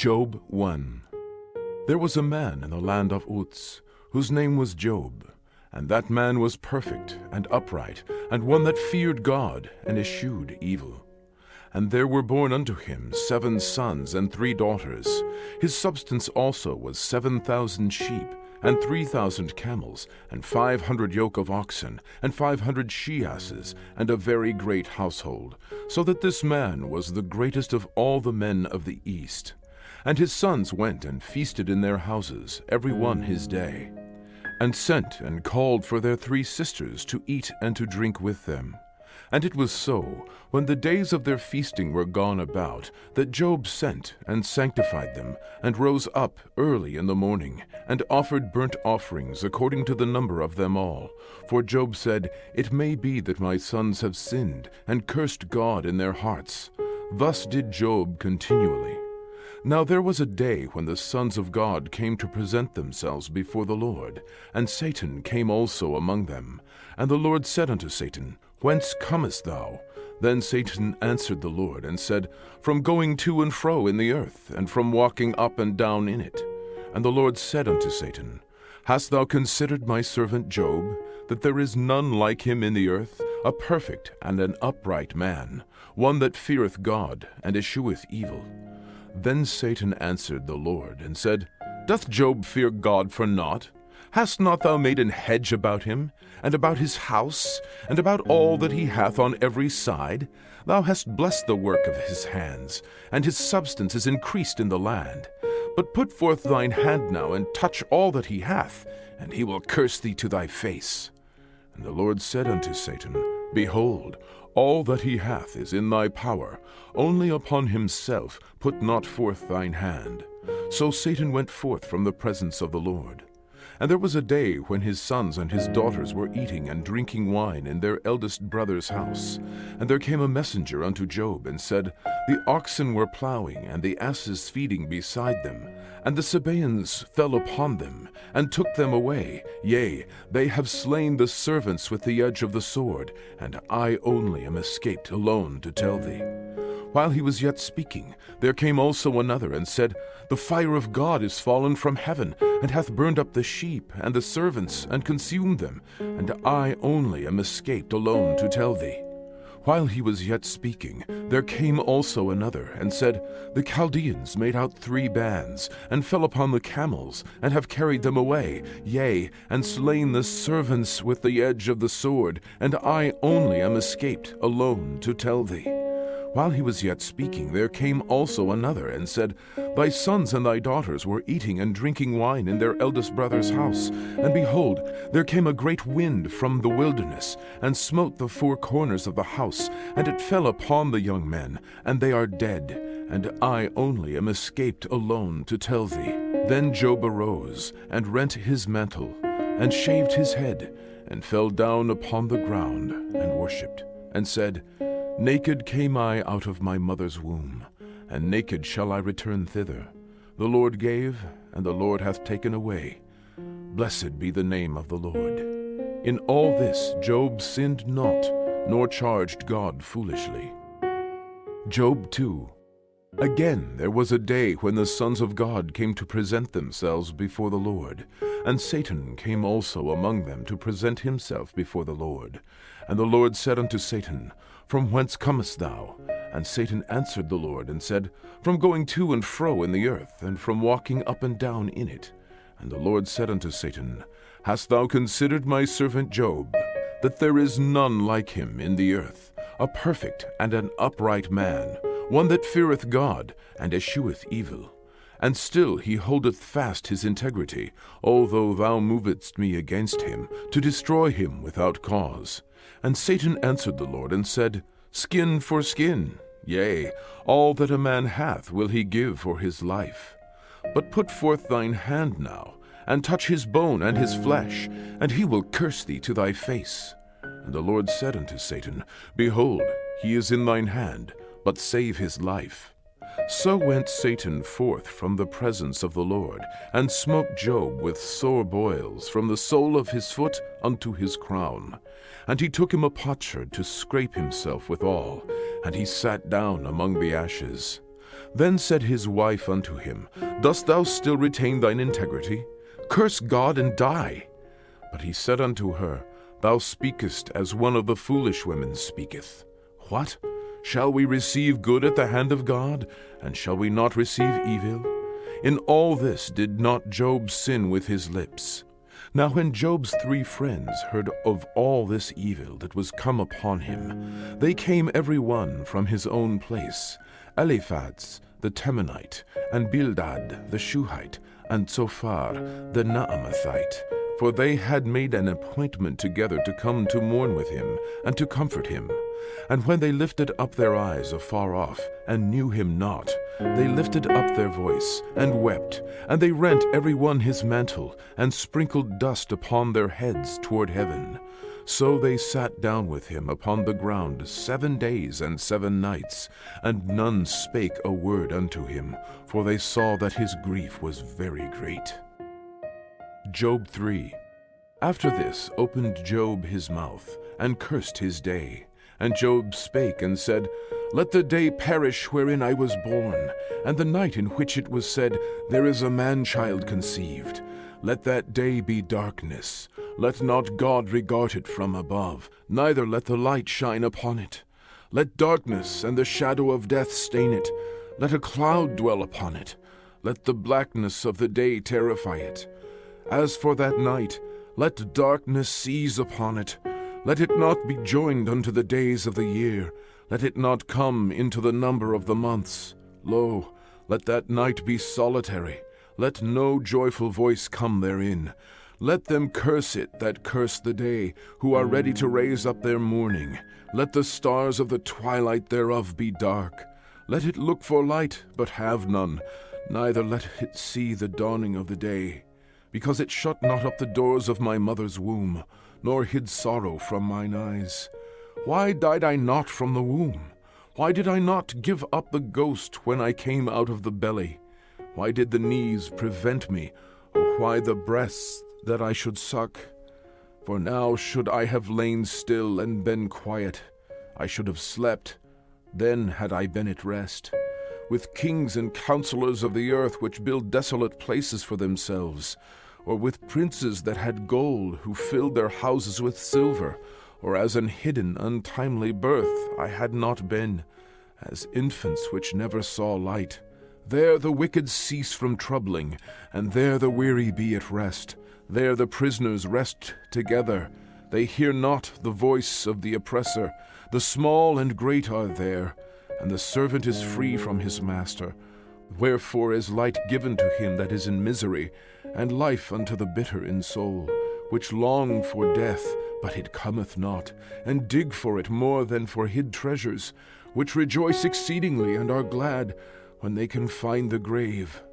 Job 1. There was a man in the land of Uz, whose name was Job, and that man was perfect and upright, and one that feared God and eschewed evil. And there were born unto him 7 sons and 3 daughters. His substance also was 7,000 sheep, and 3,000 camels, and 500 yoke of oxen, and 500 she-asses, and a very great household, so that this man was the greatest of all the men of the east. And his sons went and feasted in their houses, every one his day, and sent and called for their 3 sisters to eat and to drink with them. And it was so, when the days of their feasting were gone about, that Job sent and sanctified them, and rose up early in the morning, and offered burnt offerings according to the number of them all. For Job said, It may be that my sons have sinned, and cursed God in their hearts. Thus did Job continually. Now there was a day when the sons of God came to present themselves before the Lord, and Satan came also among them. And the Lord said unto Satan, Whence comest thou? Then Satan answered the Lord, and said, From going to and fro in the earth, and from walking up and down in it. And the Lord said unto Satan, Hast thou considered my servant Job, that there is none like him in the earth, a perfect and an upright man, one that feareth God, and escheweth evil? Then Satan answered the Lord, and said, Doth Job fear God for naught? Hast not thou made an hedge about him, and about his house, and about all that he hath on every side? Thou hast blessed the work of his hands, and his substance is increased in the land. But put forth thine hand now, and touch all that he hath, and he will curse thee to thy face. And the Lord said unto Satan, Behold, all that he hath is in thy power, only upon himself put not forth thine hand. So Satan went forth from the presence of the Lord. And there was a day when his sons and his daughters were eating and drinking wine in their eldest brother's house. And there came a messenger unto Job, and said, The oxen were plowing, and the asses feeding beside them, and the Sabaeans fell upon them, and took them away. Yea, they have slain the servants with the edge of the sword, and I only am escaped alone to tell thee. While he was yet speaking, there came also another, and said, The fire of God is fallen from heaven, and hath burned up the sheep and the servants, and consumed them, and I only am escaped alone to tell thee. While he was yet speaking, there came also another, and said, The Chaldeans made out 3 bands, and fell upon the camels, and have carried them away, yea, and slain the servants with the edge of the sword, and I only am escaped alone to tell thee. While he was yet speaking, there came also another, and said, Thy sons and thy daughters were eating and drinking wine in their eldest brother's house. And behold, there came a great wind from the wilderness, and smote the 4 corners of the house, and it fell upon the young men, and they are dead. And I only am escaped alone to tell thee. Then Job arose, and rent his mantle, and shaved his head, and fell down upon the ground, and worshipped, and said, Naked came I out of my mother's womb, and naked shall I return thither. The Lord gave, and the Lord hath taken away. Blessed be the name of the Lord. In all this Job sinned not, nor charged God foolishly. Job 2. Again there was a day when the sons of God came to present themselves before the Lord, and Satan came also among them to present himself before the Lord. And the Lord said unto Satan, From whence comest thou? And Satan answered the Lord, and said, From going to and fro in the earth, and from walking up and down in it. And the Lord said unto Satan, Hast thou considered my servant Job, that there is none like him in the earth, a perfect and an upright man, one that feareth God, and escheweth evil? And still he holdeth fast his integrity, although thou movedst me against him, to destroy him without cause. And Satan answered the Lord, and said, Skin for skin, yea, all that a man hath will he give for his life. But put forth thine hand now, and touch his bone and his flesh, and he will curse thee to thy face. And the Lord said unto Satan, Behold, he is in thine hand, but save his life. So went Satan forth from the presence of the Lord, and smote Job with sore boils from the sole of his foot unto his crown. And he took him a potsherd to scrape himself withal, and he sat down among the ashes. Then said his wife unto him, Dost thou still retain thine integrity? Curse God and die. But he said unto her, Thou speakest as one of the foolish women speaketh. What? Shall we receive good at the hand of God, and shall we not receive evil? In all this did not Job sin with his lips. Now when Job's 3 friends heard of all this evil that was come upon him, they came every one from his own place, Eliphaz the Temanite, and Bildad the Shuhite, and Zophar the Naamathite, for they had made an appointment together to come to mourn with him, and to comfort him. And when they lifted up their eyes afar off, and knew him not, they lifted up their voice, and wept, and they rent every one his mantle, and sprinkled dust upon their heads toward heaven. So they sat down with him upon the ground 7 days and 7 nights, and none spake a word unto him, for they saw that his grief was very great. Job 3. After this opened Job his mouth, and cursed his day. And Job spake and said, Let the day perish wherein I was born, and the night in which it was said, There is a man-child conceived. Let that day be darkness. Let not God regard it from above, neither let the light shine upon it. Let darkness and the shadow of death stain it. Let a cloud dwell upon it. Let the blackness of the day terrify it. As for that night, let darkness seize upon it. Let it not be joined unto the days of the year. Let it not come into the number of the months. Lo, let that night be solitary. Let no joyful voice come therein. Let them curse it that curse the day, who are ready to raise up their mourning. Let the stars of the twilight thereof be dark. Let it look for light, but have none, neither let it see the dawning of the day. Because it shut not up the doors of my mother's womb, nor hid sorrow from mine eyes. Why died I not from the womb? Why did I not give up the ghost when I came out of the belly? Why did the knees prevent me, or why the breasts that I should suck? For now should I have lain still and been quiet. I should have slept, then had I been at rest. With kings and counselors of the earth which build desolate places for themselves, or with princes that had gold, who filled their houses with silver, or as an hidden, untimely birth I had not been, as infants which never saw light. There the wicked cease from troubling, and there the weary be at rest. There the prisoners rest together. They hear not the voice of the oppressor. The small and great are there, and the servant is free from his master. Wherefore is light given to him that is in misery, and life unto the bitter in soul, which long for death, but it cometh not, and dig for it more than for hid treasures, which rejoice exceedingly and are glad when they can find the grave.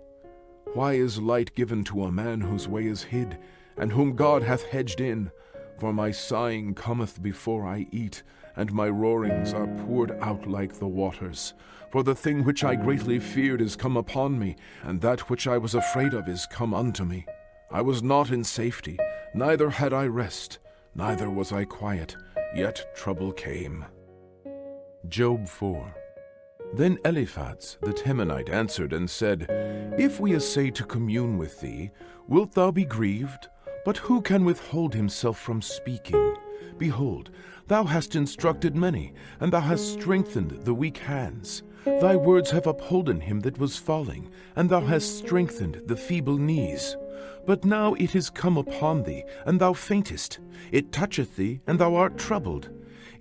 Why is light given to a man whose way is hid, and whom God hath hedged in? For my sighing cometh before I eat, and my roarings are poured out like the waters. For the thing which I greatly feared is come upon me, and that which I was afraid of is come unto me. I was not in safety, neither had I rest, neither was I quiet, yet trouble came. Job 4. Then Eliphaz the Temanite answered and said, If we essay to commune with thee, wilt thou be grieved? But who can withhold himself from speaking? Behold, thou hast instructed many, and thou hast strengthened the weak hands. Thy words have upholden him that was falling, and thou hast strengthened the feeble knees. But now it is come upon thee, and thou faintest. It toucheth thee, and thou art troubled.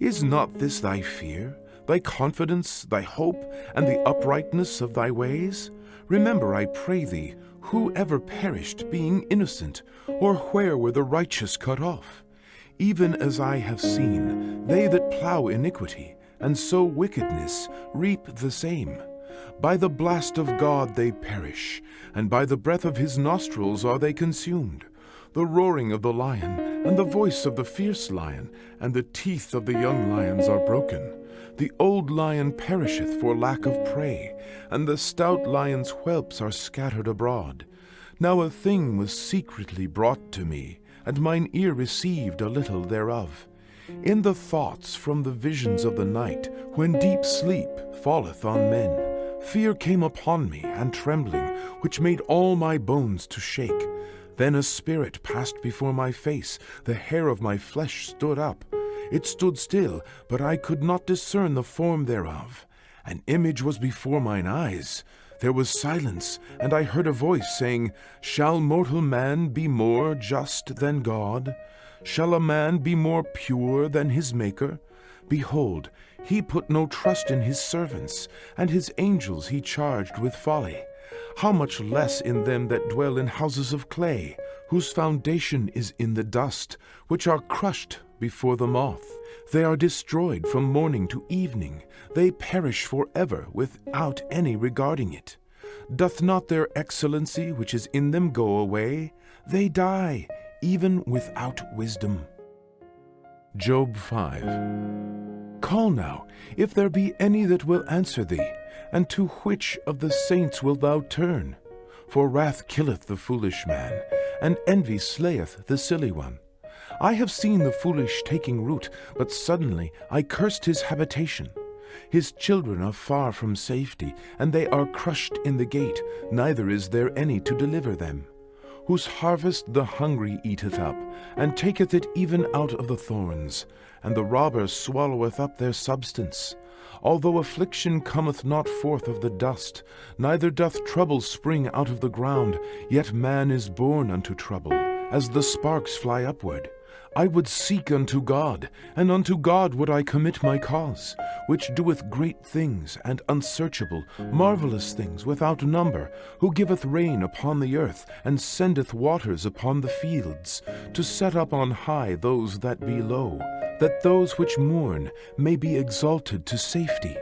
Is not this thy fear, thy confidence, thy hope, and the uprightness of thy ways? Remember, I pray thee, who ever perished, being innocent, or where were the righteous cut off? Even as I have seen, they that plow iniquity, and sow wickedness, reap the same. By the blast of God they perish, and by the breath of his nostrils are they consumed. The roaring of the lion, and the voice of the fierce lion, and the teeth of the young lions are broken. The old lion perisheth for lack of prey, and the stout lion's whelps are scattered abroad. Now a thing was secretly brought to me, and mine ear received a little thereof. In the thoughts from the visions of the night, when deep sleep falleth on men, Fear came upon me, and trembling, which made all my bones to shake. Then a spirit passed before my face, the hair of my flesh stood up. It stood still, but I could not discern the form thereof. An image was before mine eyes. There was silence, and I heard a voice saying, Shall mortal man be more just than God? Shall a man be more pure than his Maker? Behold, he put no trust in his servants, and his angels he charged with folly. How much less in them that dwell in houses of clay, whose foundation is in the dust, which are crushed before the moth. They are destroyed from morning to evening. They perish forever without any regarding it. Doth not their excellency which is in them go away? They die, even without wisdom. Job 5. Call now, if there be any that will answer thee, and to which of the saints wilt thou turn? For wrath killeth the foolish man, and envy slayeth the silly one. I have seen the foolish taking root, but suddenly I cursed his habitation. His children are far from safety, and they are crushed in the gate, neither is there any to deliver them. Whose harvest the hungry eateth up, and taketh it even out of the thorns, and the robber swalloweth up their substance. Although affliction cometh not forth of the dust, neither doth trouble spring out of the ground, yet man is born unto trouble, as the sparks fly upward. I would seek unto God, and unto God would I commit my cause, which doeth great things, and unsearchable, marvelous things without number, who giveth rain upon the earth, and sendeth waters upon the fields, to set up on high those that be low, that those which mourn may be exalted to safety.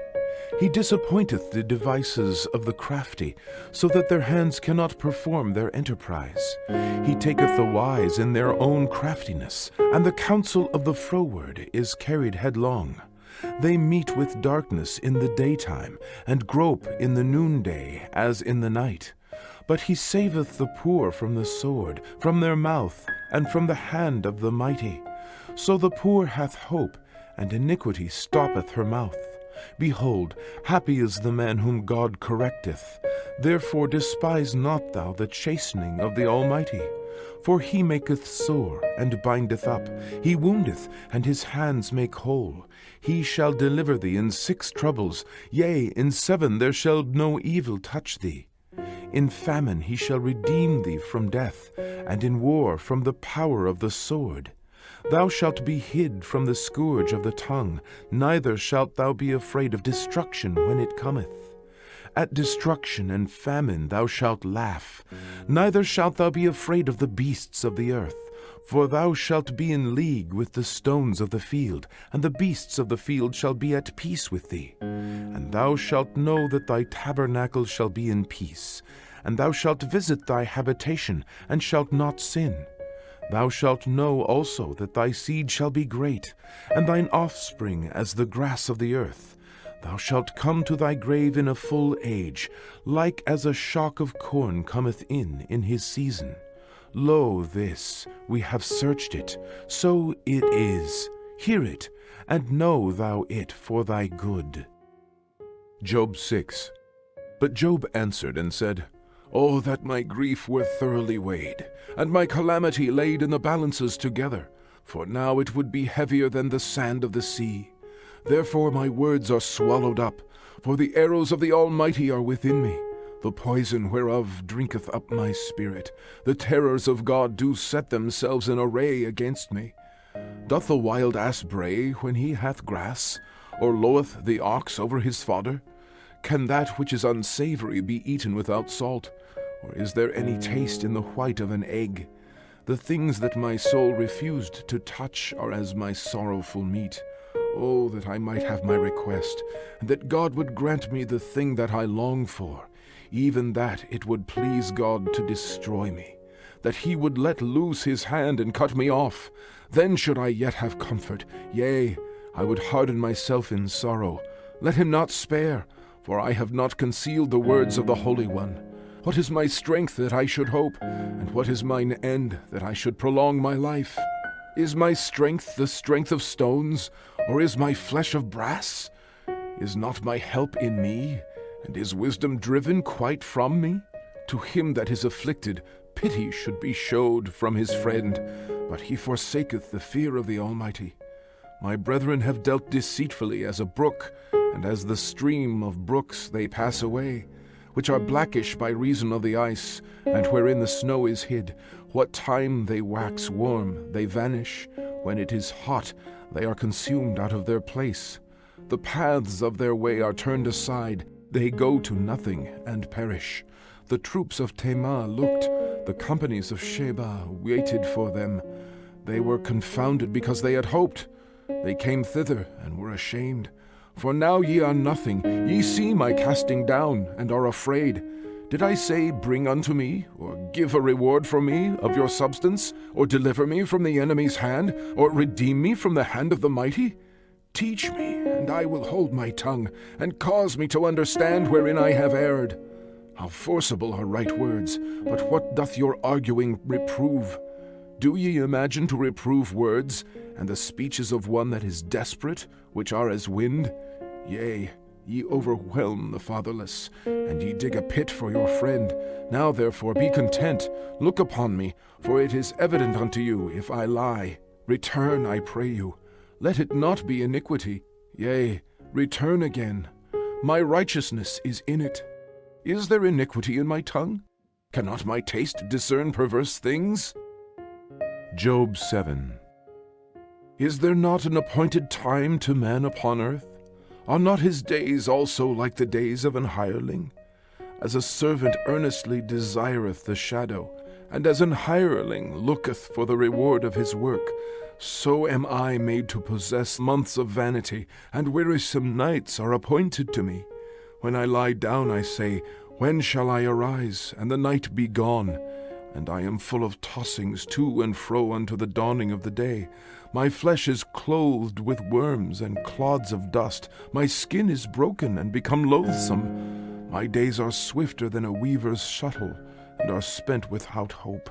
He disappointeth the devices of the crafty, so that their hands cannot perform their enterprise. He taketh the wise in their own craftiness, and the counsel of the froward is carried headlong. They meet with darkness in the daytime, and grope in the noonday as in the night. But he saveth the poor from the sword, from their mouth, and from the hand of the mighty. So the poor hath hope, and iniquity stoppeth her mouth. Behold, happy is the man whom God correcteth. Therefore despise not thou the chastening of the Almighty. For he maketh sore, and bindeth up. He woundeth, and his hands make whole. He shall deliver thee in 6 troubles. Yea, in 7 there shall no evil touch thee. In famine he shall redeem thee from death, and in war from the power of the sword. Thou shalt be hid from the scourge of the tongue, neither shalt thou be afraid of destruction when it cometh. At destruction and famine thou shalt laugh, neither shalt thou be afraid of the beasts of the earth. For thou shalt be in league with the stones of the field, and the beasts of the field shall be at peace with thee. And thou shalt know that thy tabernacle shall be in peace, and thou shalt visit thy habitation, and shalt not sin. Thou shalt know also that thy seed shall be great, and thine offspring as the grass of the earth. Thou shalt come to thy grave in a full age, like as a shock of corn cometh in his season. Lo, this, we have searched it, so it is. Hear it, and know thou it for thy good. Job 6. But Job answered and said, Oh, that my grief were thoroughly weighed, and my calamity laid in the balances together, for now it would be heavier than the sand of the sea. Therefore my words are swallowed up, for the arrows of the Almighty are within me. The poison whereof drinketh up my spirit. The terrors of God do set themselves in array against me. Doth the wild ass bray when he hath grass, or loweth the ox over his fodder? Can that which is unsavory be eaten without salt? Or is there any taste in the white of an egg? The things that my soul refused to touch are as my sorrowful meat. Oh, that I might have my request, and that God would grant me the thing that I long for, even that it would please God to destroy me, that he would let loose his hand and cut me off. Then should I yet have comfort, yea, I would harden myself in sorrow. Let him not spare, for I have not concealed the words of the Holy One. What is my strength that I should hope, and what is mine end that I should prolong my life? Is my strength the strength of stones, or is my flesh of brass? Is not my help in me, And is wisdom driven quite from me? To him that is afflicted, pity should be showed from his friend, but he forsaketh the fear of the Almighty. My brethren have dealt deceitfully as a brook, and as the stream of brooks they pass away, which are blackish by reason of the ice, and wherein the snow is hid. What time they wax warm, they vanish. When it is hot, they are consumed out of their place. The paths of their way are turned aside, they go to nothing and perish. The troops of Tema looked, the companies of Sheba waited for them. They were confounded because they had hoped. They came thither and were ashamed. For now ye are nothing. Ye see my casting down, and are afraid. Did I say, Bring unto me, or give a reward for me of your substance, or deliver me from the enemy's hand, or redeem me from the hand of the mighty? Teach me, and I will hold my tongue, and cause me to understand wherein I have erred. How forcible are right words, but what doth your arguing reprove? Do ye imagine to reprove words, and the speeches of one that is desperate, which are as wind? Yea, ye overwhelm the fatherless, and ye dig a pit for your friend. Now therefore be content, look upon me, for it is evident unto you if I lie. Return, I pray you. Let it not be iniquity. Yea, return again. My righteousness is in it. Is there iniquity in my tongue? Cannot my taste discern perverse things? Job 7. Is there not an appointed time to man upon earth? Are not his days also like the days of an hireling? As a servant earnestly desireth the shadow, and as an hireling looketh for the reward of his work, so am I made to possess months of vanity, and wearisome nights are appointed to me. When I lie down, I say, When shall I arise, and the night be gone? And I am full of tossings to and fro unto the dawning of the day. My flesh is clothed with worms and clods of dust. My skin is broken and become loathsome. My days are swifter than a weaver's shuttle, and are spent without hope.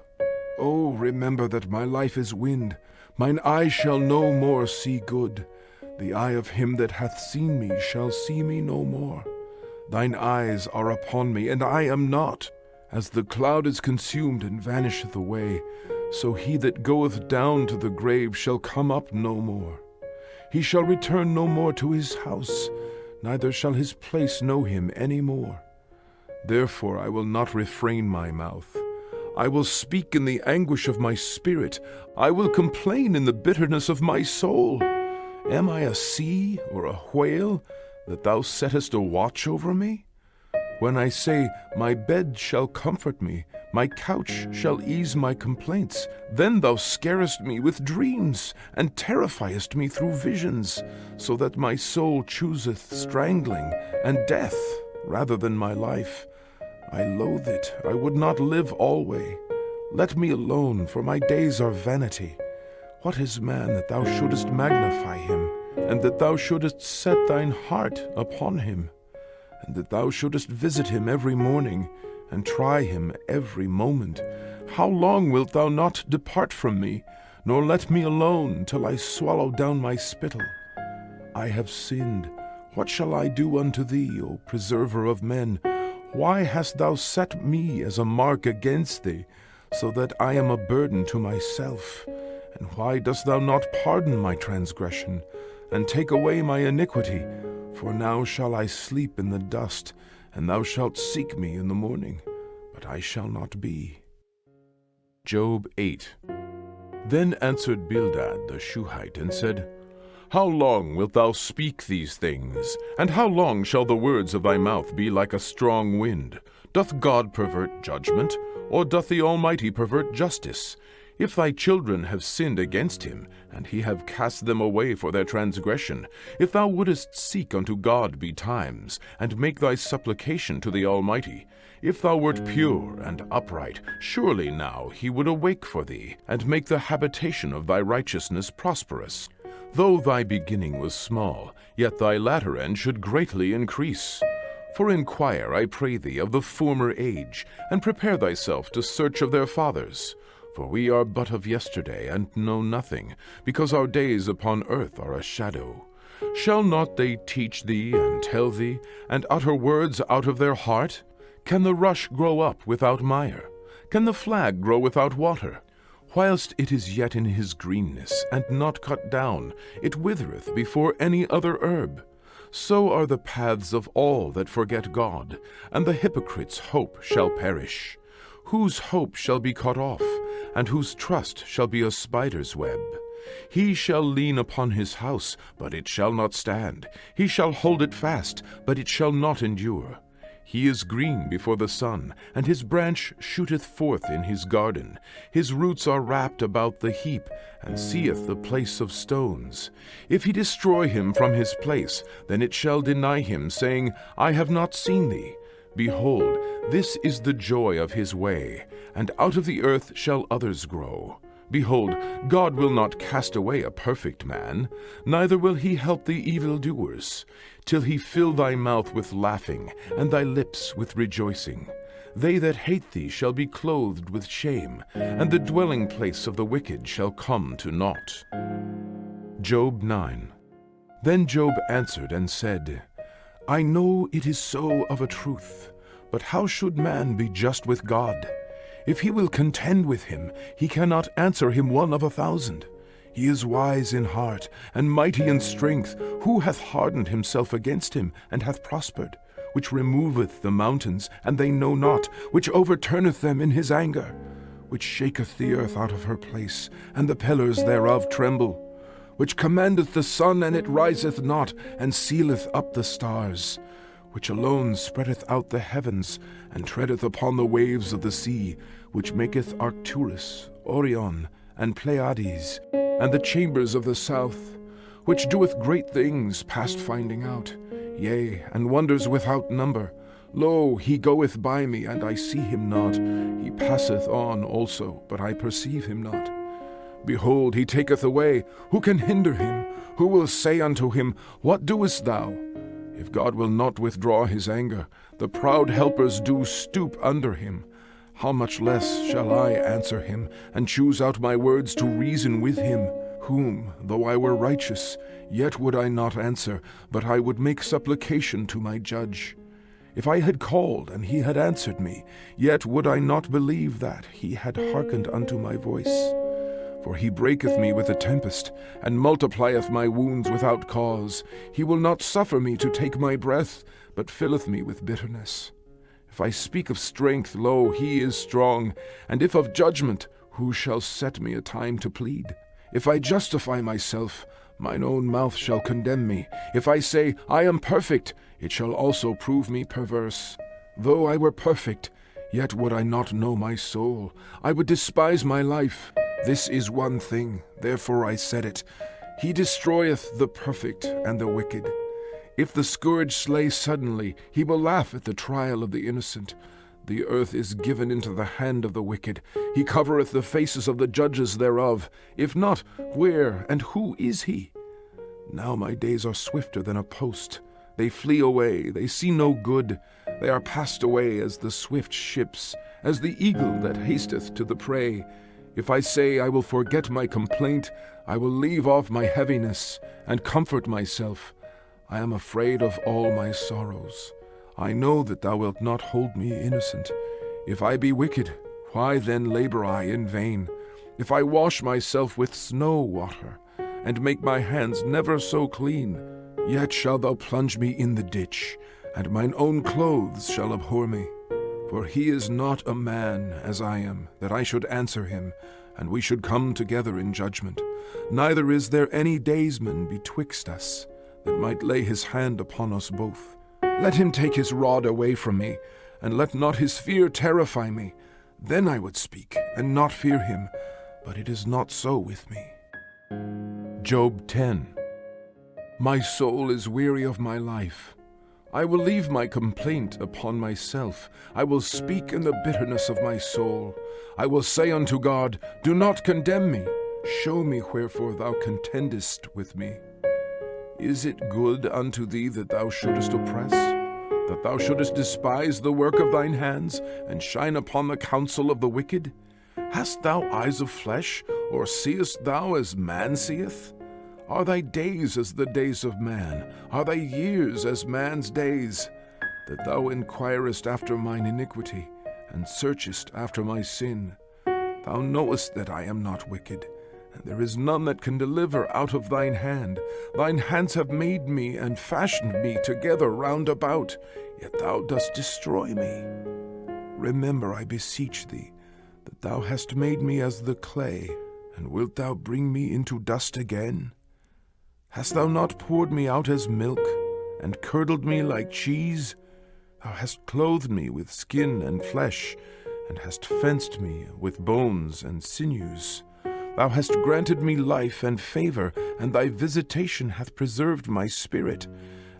Oh, remember that my life is wind. Mine eye shall no more see good. The eye of him that hath seen me shall see me no more. Thine eyes are upon me, and I am not. As the cloud is consumed and vanisheth away, so he that goeth down to the grave shall come up no more. He shall return no more to his house, neither shall his place know him any more. Therefore I will not refrain my mouth. I will speak in the anguish of my spirit. I will complain in the bitterness of my soul. Am I a sea or a whale, that thou settest a watch over me? When I say, My bed shall comfort me, my couch shall ease my complaints, then thou scarest me with dreams, and terrifiest me through visions, so that my soul chooseth strangling and death rather than my life. I loathe it, I would not live alway. Let me alone, for my days are vanity. What is man that thou shouldest magnify him, and that thou shouldest set thine heart upon him, and that thou shouldest visit him every morning, and try him every moment? How long wilt thou not depart from me, nor let me alone till I swallow down my spittle? I have sinned. What shall I do unto thee, O preserver of men? Why hast thou set me as a mark against thee, so that I am a burden to myself? And why dost thou not pardon my transgression, and take away my iniquity? For now shall I sleep in the dust, and thou shalt seek me in the morning, but I shall not be. Job 8. Then answered Bildad the Shuhite, and said, How long wilt thou speak these things? And how long shall the words of thy mouth be like a strong wind? Doth God pervert judgment, or doth the Almighty pervert justice? If thy children have sinned against him, and he have cast them away for their transgression, if thou wouldest seek unto God betimes, and make thy supplication to the Almighty, if thou wert pure and upright, surely now he would awake for thee, and make the habitation of thy righteousness prosperous. Though thy beginning was small, yet thy latter end should greatly increase. For inquire, I pray thee, of the former age, and prepare thyself to search of their fathers. For we are but of yesterday, and know nothing, because our days upon earth are a shadow. Shall not they teach thee and tell thee, and utter words out of their heart? Can the rush grow up without mire? Can the flag grow without water? Whilst it is yet in his greenness, and not cut down, it withereth before any other herb. So are the paths of all that forget God, and the hypocrite's hope shall perish. Whose hope shall be cut off, and whose trust shall be a spider's web? He shall lean upon his house, but it shall not stand. He shall hold it fast, but it shall not endure. He is green before the sun, and his branch shooteth forth in his garden. His roots are wrapped about the heap, and seeth the place of stones. If he destroy him from his place, then it shall deny him, saying, I have not seen thee. Behold, this is the joy of his way, and out of the earth shall others grow. Behold, God will not cast away a perfect man, neither will he help the evildoers, till he fill thy mouth with laughing, and thy lips with rejoicing. They that hate thee shall be clothed with shame, and the dwelling place of the wicked shall come to naught. Job 9. Then Job answered and said, I know it is so of a truth, but how should man be just with God? If he will contend with him, he cannot answer him 1 of 1,000. He is wise in heart, and mighty in strength. Who hath hardened himself against him, and hath prospered? Which removeth the mountains, and they know not, which overturneth them in his anger, which shaketh the earth out of her place, and the pillars thereof tremble, which commandeth the sun, and it riseth not, and sealeth up the stars, which alone spreadeth out the heavens, and treadeth upon the waves of the sea, which maketh Arcturus, Orion, and Pleiades, and the chambers of the south, which doeth great things past finding out, yea, and wonders without number. Lo, he goeth by me, and I see him not. He passeth on also, but I perceive him not. Behold, he taketh away. Who can hinder him? Who will say unto him, What doest thou? If God will not withdraw his anger, the proud helpers do stoop under him. How much less shall I answer him, and choose out my words to reason with him, whom, though I were righteous, yet would I not answer, but I would make supplication to my judge. If I had called, and he had answered me, yet would I not believe that he had hearkened unto my voice. For he breaketh me with a tempest, and multiplieth my wounds without cause. He will not suffer me to take my breath, but filleth me with bitterness. If I speak of strength, lo, he is strong, and if of judgment, who shall set me a time to plead? If I justify myself, mine own mouth shall condemn me. If I say, I am perfect, it shall also prove me perverse. Though I were perfect, yet would I not know my soul. I would despise my life. This is one thing, therefore I said it. He destroyeth the perfect and the wicked. If the scourge slay suddenly, he will laugh at the trial of the innocent. The earth is given into the hand of the wicked. He covereth the faces of the judges thereof. If not, where and who is he? Now my days are swifter than a post. They flee away, they see no good. They are passed away as the swift ships, as the eagle that hasteth to the prey. If I say I will forget my complaint, I will leave off my heaviness, and comfort myself. I am afraid of all my sorrows. I know that thou wilt not hold me innocent. If I be wicked, why then labor I in vain? If I wash myself with snow water, and make my hands never so clean, yet shalt thou plunge me in the ditch, and mine own clothes shall abhor me. For he is not a man as I am, that I should answer him, and we should come together in judgment. Neither is there any daysman betwixt us, that might lay his hand upon us both. Let him take his rod away from me, and let not his fear terrify me. Then I would speak, and not fear him, but it is not so with me. Job 10. My soul is weary of my life. I will leave my complaint upon myself. I will speak in the bitterness of my soul. I will say unto God, Do not condemn me. Show me wherefore thou contendest with me. Is it good unto thee that thou shouldest oppress? That thou shouldest despise the work of thine hands, and shine upon the counsel of the wicked? Hast thou eyes of flesh, or seest thou as man seeth? Are thy days as the days of man? Are thy years as man's days? That thou inquirest after mine iniquity, and searchest after my sin. Thou knowest that I am not wicked, and there is none that can deliver out of thine hand. Thine hands have made me and fashioned me together round about, yet thou dost destroy me. Remember, I beseech thee, that thou hast made me as the clay, and wilt thou bring me into dust again? Hast thou not poured me out as milk, and curdled me like cheese? Thou hast clothed me with skin and flesh, and hast fenced me with bones and sinews. Thou hast granted me life and favor, and thy visitation hath preserved my spirit.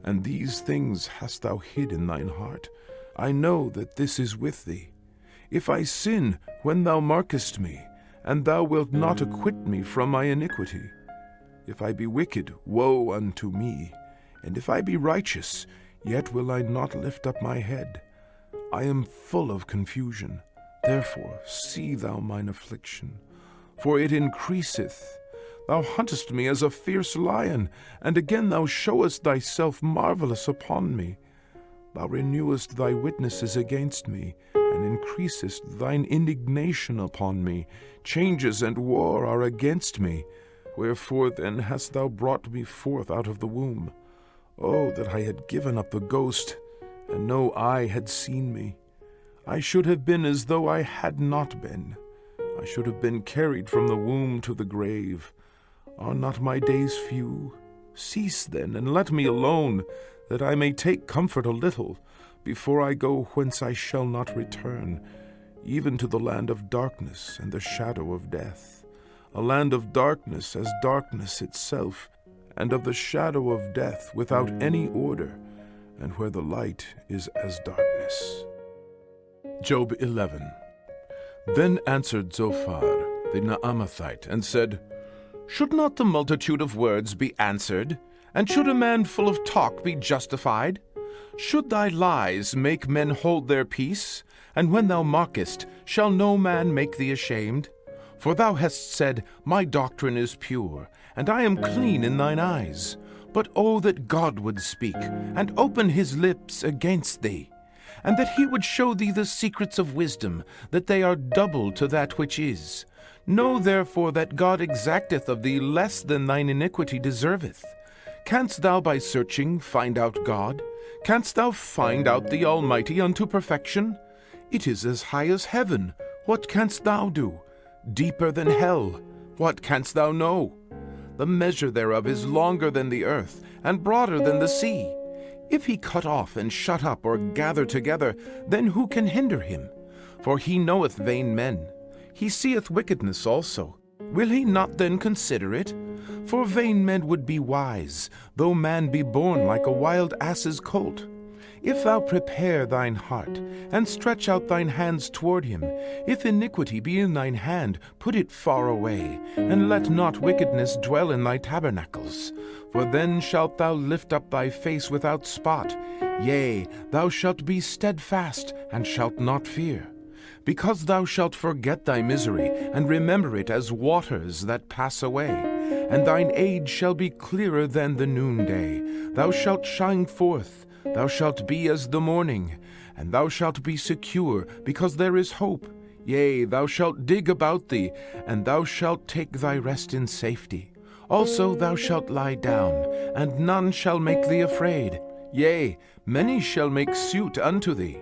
And these things hast thou hid in thine heart. I know that this is with thee. If I sin when thou markest me, and thou wilt not acquit me from my iniquity. If I be wicked, woe unto me. And if I be righteous, yet will I not lift up my head. I am full of confusion. Therefore see thou mine affliction, for it increaseth. Thou huntest me as a fierce lion, and again thou showest thyself marvelous upon me. Thou renewest thy witnesses against me, and increasest thine indignation upon me. Changes and war are against me. Wherefore then hast thou brought me forth out of the womb? Oh, that I had given up the ghost, and no eye had seen me. I should have been as though I had not been. I should have been carried from the womb to the grave. Are not my days few? Cease then, and let me alone, that I may take comfort a little, before I go whence I shall not return, even to the land of darkness and the shadow of death, a land of darkness as darkness itself, and of the shadow of death without any order, and where the light is as darkness. Job 11. Then answered Zophar the Naamathite, and said, Should not the multitude of words be answered? And should a man full of talk be justified? Should thy lies make men hold their peace? And when thou mockest, shall no man make thee ashamed? For thou hast said, My doctrine is pure, and I am clean in thine eyes. But oh, that God would speak, and open his lips against thee, and that he would show thee the secrets of wisdom, that they are double to that which is. Know therefore that God exacteth of thee less than thine iniquity deserveth. Canst thou by searching find out God? Canst thou find out the Almighty unto perfection? It is as high as heaven. What canst thou do? Deeper than hell. What canst thou know? The measure thereof is longer than the earth, and broader than the sea. If he cut off and shut up or gather together, then who can hinder him? For he knoweth vain men. He seeth wickedness also. Will he not then consider it? For vain men would be wise, though man be born like a wild ass's colt. If thou prepare thine heart, and stretch out thine hands toward him, if iniquity be in thine hand, put it far away, and let not wickedness dwell in thy tabernacles. For then shalt thou lift up thy face without spot, yea, thou shalt be steadfast, and shalt not fear. Because thou shalt forget thy misery, and remember it as waters that pass away. And thine age shall be clearer than the noonday. Thou shalt shine forth, thou shalt be as the morning, and thou shalt be secure, because there is hope. Yea, thou shalt dig about thee, and thou shalt take thy rest in safety. Also thou shalt lie down, and none shall make thee afraid. Yea, many shall make suit unto thee.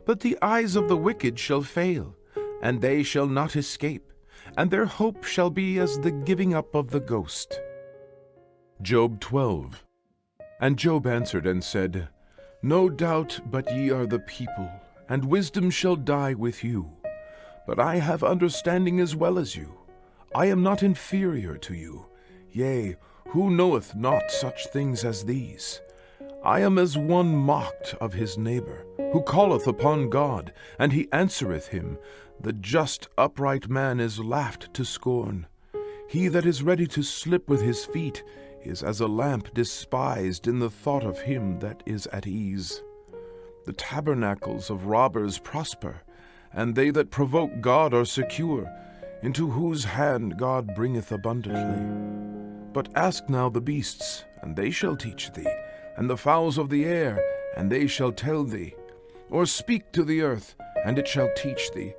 But the eyes of the wicked shall fail, and they shall not escape, and their hope shall be as the giving up of the ghost. Job 12. And Job answered and said, No doubt but ye are the people, and wisdom shall die with you. But I have understanding as well as you. I am not inferior to you. Yea, who knoweth not such things as these? I am as one mocked of his neighbor, who calleth upon God, and he answereth him. The just upright man is laughed to scorn. He that is ready to slip with his feet is as a lamp despised in the thought of him that is at ease. The tabernacles of robbers prosper, and they that provoke God are secure, into whose hand God bringeth abundantly. But ask now the beasts, and they shall teach thee, and the fowls of the air, and they shall tell thee. Or speak to the earth, and it shall teach thee,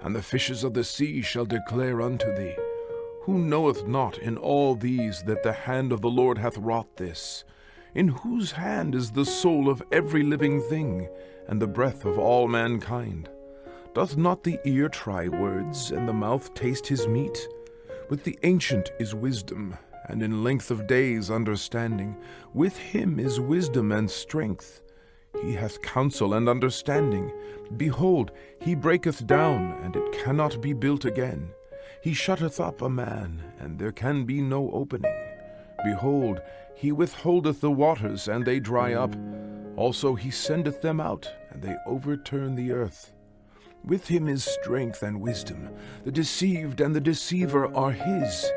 and the fishes of the sea shall declare unto thee. Who knoweth not in all these that the hand of the Lord hath wrought this? In whose hand is the soul of every living thing, and the breath of all mankind? Doth not the ear try words, and the mouth taste his meat? With the ancient is wisdom, and in length of days understanding. With him is wisdom and strength. He hath counsel and understanding. Behold, he breaketh down, and it cannot be built again. He shutteth up a man, and there can be no opening. Behold, he withholdeth the waters, and they dry up. Also he sendeth them out, and they overturn the earth. With him is strength and wisdom. The deceived and the deceiver are his.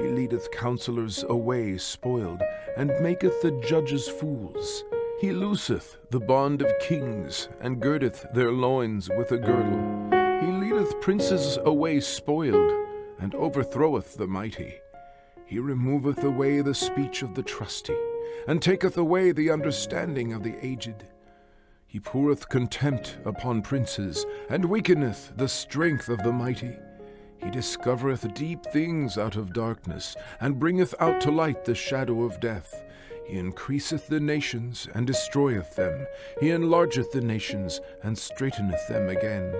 He leadeth counselors away spoiled, and maketh the judges fools. He looseth the bond of kings, and girdeth their loins with a girdle. He leadeth princes away spoiled, and overthroweth the mighty. He removeth away the speech of the trusty, and taketh away the understanding of the aged. He poureth contempt upon princes, and weakeneth the strength of the mighty. He discovereth deep things out of darkness, and bringeth out to light the shadow of death. He increaseth the nations, and destroyeth them. He enlargeth the nations, and straiteneth them again.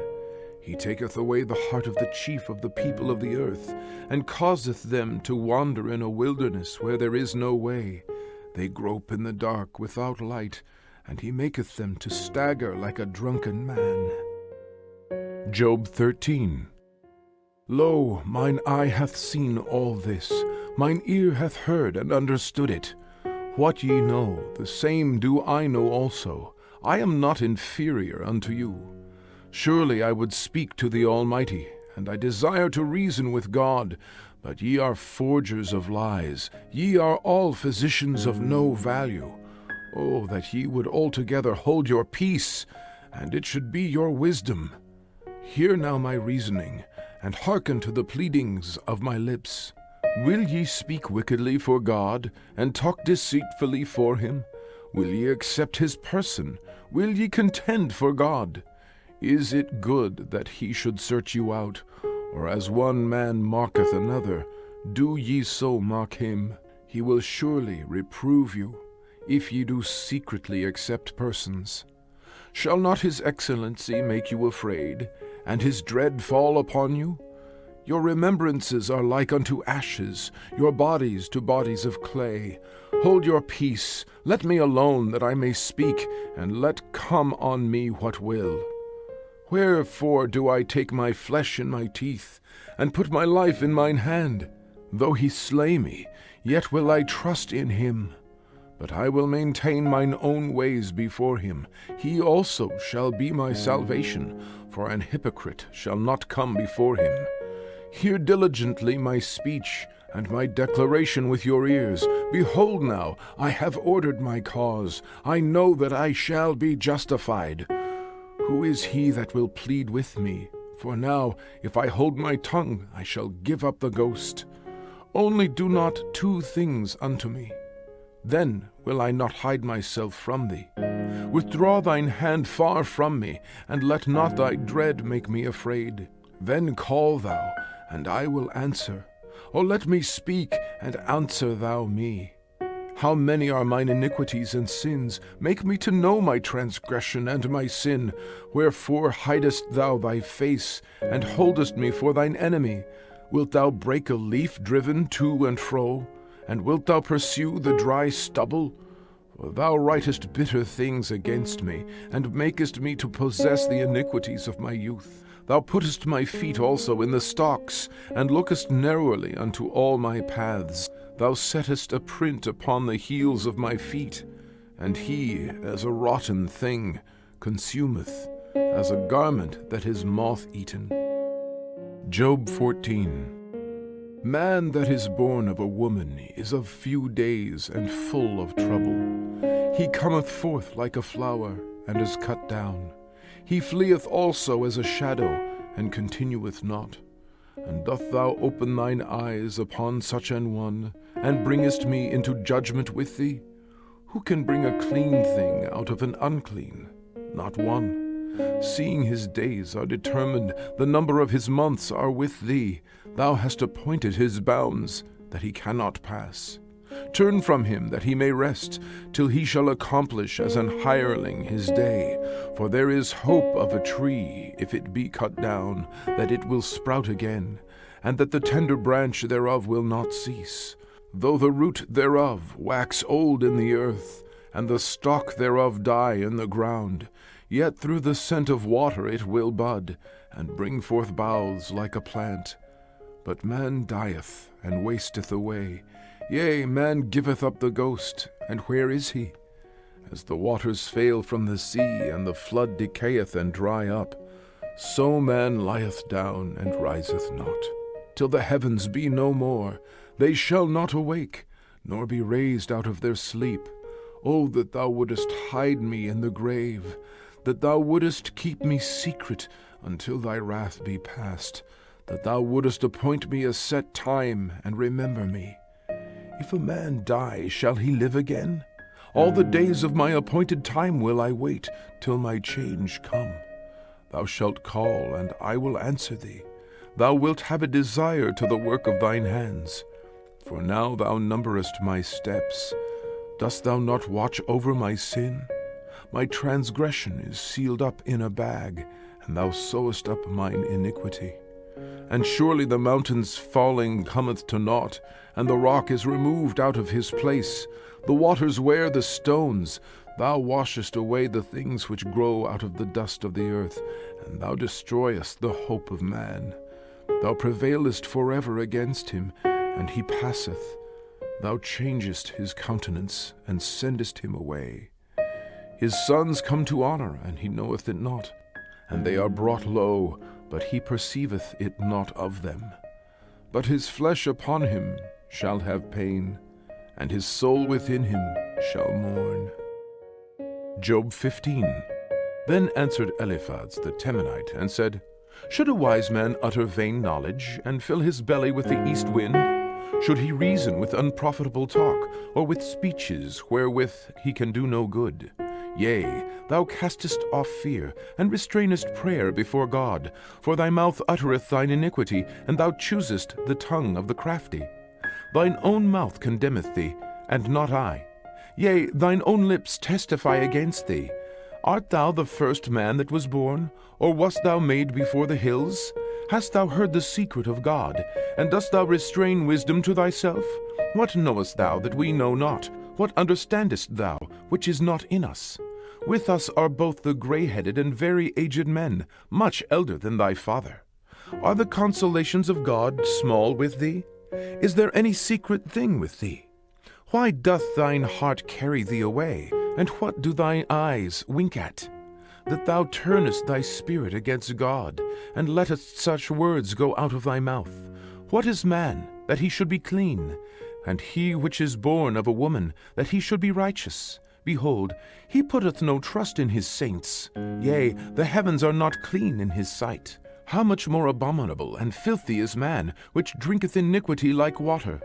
He taketh away the heart of the chief of the people of the earth, and causeth them to wander in a wilderness where there is no way. They grope in the dark without light, and he maketh them to stagger like a drunken man. Job 13. Lo, mine eye hath seen all this, mine ear hath heard and understood it. What ye know, the same do I know also. I am not inferior unto you. Surely I would speak to the Almighty, and I desire to reason with God. But ye are forgers of lies, ye are all physicians of no value. Oh, that ye would altogether hold your peace, and it should be your wisdom. Hear now my reasoning, and hearken to the pleadings of my lips. Will ye speak wickedly for God, and talk deceitfully for him? Will ye accept his person? Will ye contend for God? Is it good that he should search you out? Or as one man mocketh another, do ye so mock him? He will surely reprove you, if ye do secretly accept persons. Shall not his excellency make you afraid, and his dread fall upon you? Your remembrances are like unto ashes, your bodies to bodies of clay. Hold your peace, let me alone, that I may speak, and let come on me what will. Wherefore do I take my flesh in my teeth, and put my life in mine hand? Though he slay me, yet will I trust in him. But I will maintain mine own ways before him. He also shall be my salvation, for an hypocrite shall not come before him. Hear diligently my speech, and my declaration with your ears. Behold now, I have ordered my cause. I know that I shall be justified. Who is he that will plead with me? For now, if I hold my tongue, I shall give up the ghost. Only do not two things unto me. Then will I not hide myself from thee. Withdraw thine hand far from me, and let not thy dread make me afraid. Then call thou, and I will answer. O let me speak, and answer thou me. How many are mine iniquities and sins? Make me to know my transgression and my sin. Wherefore hidest thou thy face, and holdest me for thine enemy? Wilt thou break a leaf driven to and fro? And wilt thou pursue the dry stubble? For thou writest bitter things against me, and makest me to possess the iniquities of my youth. Thou puttest my feet also in the stocks, and lookest narrowly unto all my paths. Thou settest a print upon the heels of my feet, and he, as a rotten thing, consumeth, as a garment that is moth-eaten. Job 14. Man that is born of a woman is of few days and full of trouble. He cometh forth like a flower, and is cut down. He fleeth also as a shadow, and continueth not. And doth thou open thine eyes upon such an one, and bringest me into judgment with thee? Who can bring a clean thing out of an unclean? Not one. Seeing his days are determined, the number of his months are with thee. Thou hast appointed his bounds, that he cannot pass. Turn from him, that he may rest, till he shall accomplish as an hireling his day. For there is hope of a tree, if it be cut down, that it will sprout again, and that the tender branch thereof will not cease. Though the root thereof wax old in the earth, and the stalk thereof die in the ground, yet through the scent of water it will bud, and bring forth boughs like a plant. But man dieth, and wasteth away. Yea, man giveth up the ghost, and where is he? As the waters fail from the sea, and the flood decayeth and dry up, so man lieth down and riseth not, till the heavens be no more. They shall not awake, nor be raised out of their sleep. O that thou wouldest hide me in the grave, that thou wouldest keep me secret until thy wrath be past, that thou wouldest appoint me a set time, and remember me. If a man die, shall he live again? All the days of my appointed time will I wait, till my change come. Thou shalt call, and I will answer thee. Thou wilt have a desire to the work of thine hands. For now thou numberest my steps. Dost thou not watch over my sin? My transgression is sealed up in a bag, and thou sewest up mine iniquity. And surely the mountain's falling cometh to naught, and the rock is removed out of his place. The waters wear the stones. Thou washest away the things which grow out of the dust of the earth, and thou destroyest the hope of man. Thou prevailest forever against him, and he passeth. Thou changest his countenance, and sendest him away. His sons come to honor, and he knoweth it not, and they are brought low, but he perceiveth it not of them. But his flesh upon him shall have pain, and his soul within him shall mourn. Job 15. Then answered Eliphaz the Temanite, and said, Should a wise man utter vain knowledge, and fill his belly with the east wind? Should he reason with unprofitable talk, or with speeches wherewith he can do no good? Yea, thou castest off fear, and restrainest prayer before God. For thy mouth uttereth thine iniquity, and thou choosest the tongue of the crafty. Thine own mouth condemneth thee, and not I. Yea, thine own lips testify against thee. Art thou the first man that was born, or wast thou made before the hills? Hast thou heard the secret of God, and dost thou restrain wisdom to thyself? What knowest thou that we know not? What understandest thou, which is not in us? With us are both the grey-headed and very aged men, much elder than thy father. Are the consolations of God small with thee? Is there any secret thing with thee? Why doth thine heart carry thee away, and what do thine eyes wink at? That thou turnest thy spirit against God, and lettest such words go out of thy mouth. What is man, that he should be clean? And he which is born of a woman, that he should be righteous? Behold, he putteth no trust in his saints. Yea, the heavens are not clean in his sight. How much more abominable and filthy is man, which drinketh iniquity like water?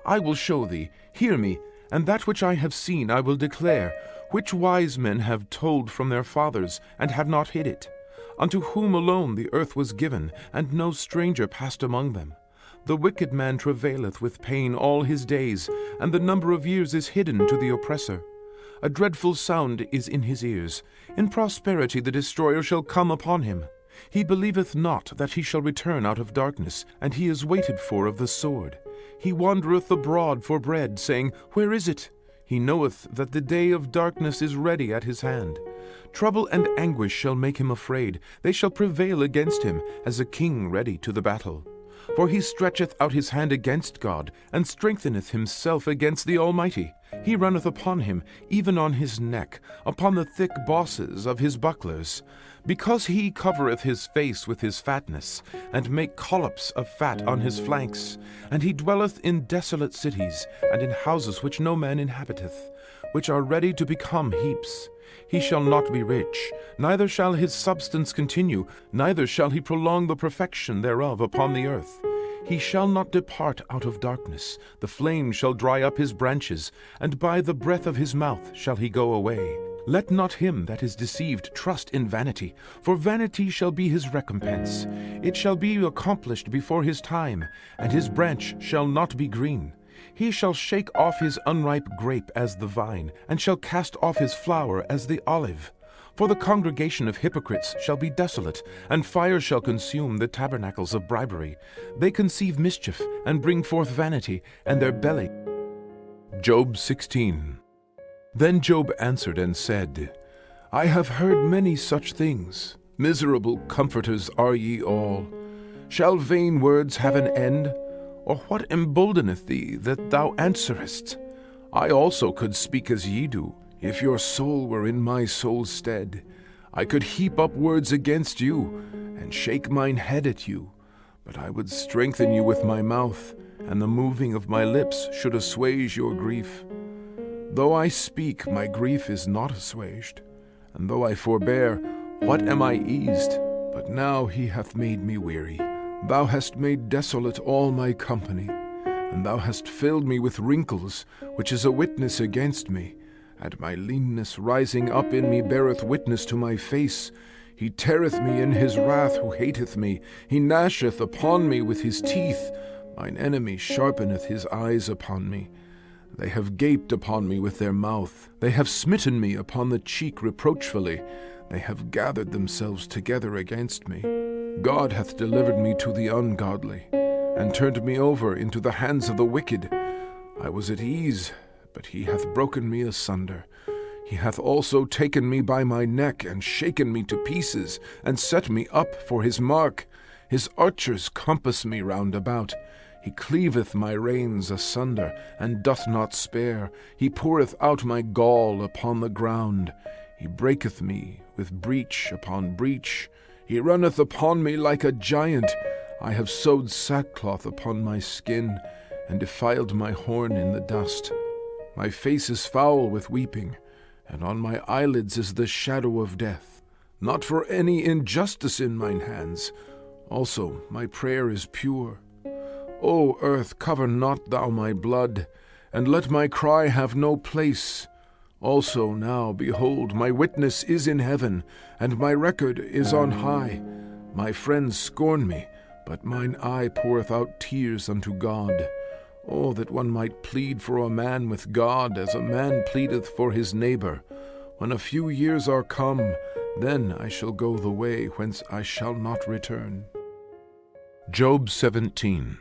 I will show thee, hear me, and that which I have seen I will declare, which wise men have told from their fathers, and have not hid it, unto whom alone the earth was given, and no stranger passed among them. The wicked man travaileth with pain all his days, and the number of years is hidden to the oppressor. A dreadful sound is in his ears. In prosperity the destroyer shall come upon him. He believeth not that he shall return out of darkness, and he is waited for of the sword. He wandereth abroad for bread, saying, Where is it? He knoweth that the day of darkness is ready at his hand. Trouble and anguish shall make him afraid. They shall prevail against him, as a king ready to the battle. For he stretcheth out his hand against God, and strengtheneth himself against the Almighty. He runneth upon him, even on his neck, upon the thick bosses of his bucklers. Because he covereth his face with his fatness, and make collops of fat on his flanks. And he dwelleth in desolate cities, and in houses which no man inhabiteth, which are ready to become heaps. He shall not be rich, neither shall his substance continue, neither shall he prolong the perfection thereof upon the earth. He shall not depart out of darkness. The flame shall dry up his branches, and by the breath of his mouth shall he go away. Let not him that is deceived trust in vanity, for vanity shall be his recompense. It shall be accomplished before his time, and his branch shall not be green. He shall shake off his unripe grape as the vine, and shall cast off his flower as the olive. For the congregation of hypocrites shall be desolate, and fire shall consume the tabernacles of bribery. They conceive mischief, and bring forth vanity, and their belly. Job 16. Then Job answered and said, I have heard many such things. Miserable comforters are ye all. Shall vain words have an end? Or what emboldeneth thee that thou answerest? I also could speak as ye do, if your soul were in my soul's stead. I could heap up words against you, and shake mine head at you. But I would strengthen you with my mouth, and the moving of my lips should assuage your grief. Though I speak, my grief is not assuaged, and though I forbear, what am I eased? But now he hath made me weary. Thou hast made desolate all my company, and thou hast filled me with wrinkles, which is a witness against me. And my leanness rising up in me beareth witness to my face. He teareth me in his wrath who hateth me. He gnasheth upon me with his teeth. Mine enemy sharpeneth his eyes upon me. They have gaped upon me with their mouth. They have smitten me upon the cheek reproachfully. They have gathered themselves together against me. God hath delivered me to the ungodly, and turned me over into the hands of the wicked. I was at ease, but he hath broken me asunder. He hath also taken me by my neck, and shaken me to pieces, and set me up for his mark. His archers compass me round about. He cleaveth my reins asunder, and doth not spare. He poureth out my gall upon the ground. He breaketh me with breach upon breach. He runneth upon me like a giant. I have sewed sackcloth upon my skin, and defiled my horn in the dust. My face is foul with weeping, and on my eyelids is the shadow of death. Not for any injustice in mine hands. Also my prayer is pure. O earth, cover not thou my blood, and let my cry have no place. Also now, behold, my witness is in heaven, and my record is on high. My friends scorn me, but mine eye poureth out tears unto God. Oh, that one might plead for a man with God, as a man pleadeth for his neighbor. When a few years are come, then I shall go the way whence I shall not return. Job 17.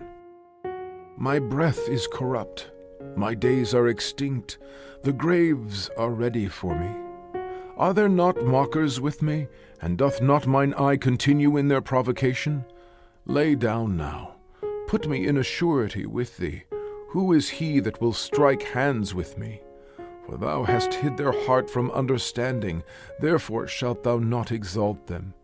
My breath is corrupt, my days are extinct, the graves are ready for me. Are there not mockers with me, and doth not mine eye continue in their provocation? Lay down now, put me in a surety with thee. Who is he that will strike hands with me? For thou hast hid their heart from understanding, therefore shalt thou not exalt them.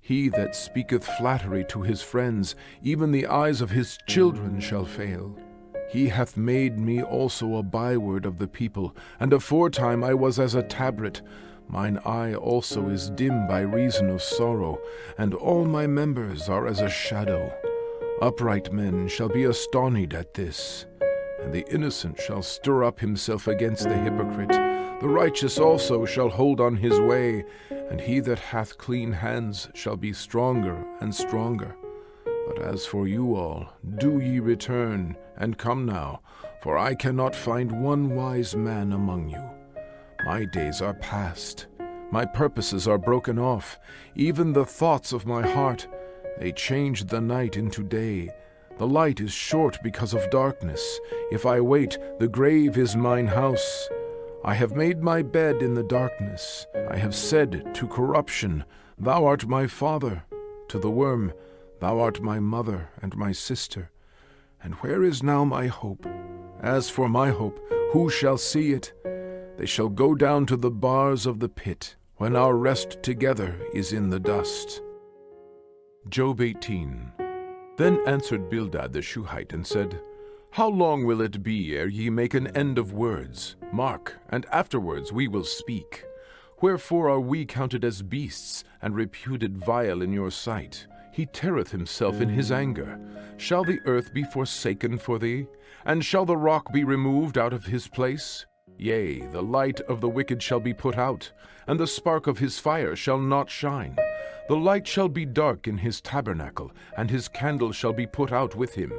He that speaketh flattery to his friends, even the eyes of his children shall fail. He hath made me also a byword of the people, and aforetime I was as a tabret. Mine eye also is dim by reason of sorrow, and all my members are as a shadow. Upright men shall be astonied at this, and the innocent shall stir up himself against the hypocrite. The righteous also shall hold on his way, and he that hath clean hands shall be stronger and stronger. But as for you all, do ye return, and come now, for I cannot find one wise man among you. My days are past, my purposes are broken off, even the thoughts of my heart. They changed the night into day. The light is short because of darkness. If I wait, the grave is mine house. I have made my bed in the darkness. I have said to corruption, Thou art my father. To the worm, Thou art my mother and my sister. And where is now my hope? As for my hope, who shall see it? They shall go down to the bars of the pit, when our rest together is in the dust. Job 18. Then answered Bildad the Shuhite, and said, How long will it be ere ye make an end of words? Mark, and afterwards we will speak. Wherefore are we counted as beasts, and reputed vile in your sight? He teareth himself in his anger. Shall the earth be forsaken for thee? And shall the rock be removed out of his place? Yea, the light of the wicked shall be put out, and the spark of his fire shall not shine. The light shall be dark in his tabernacle, and his candle shall be put out with him.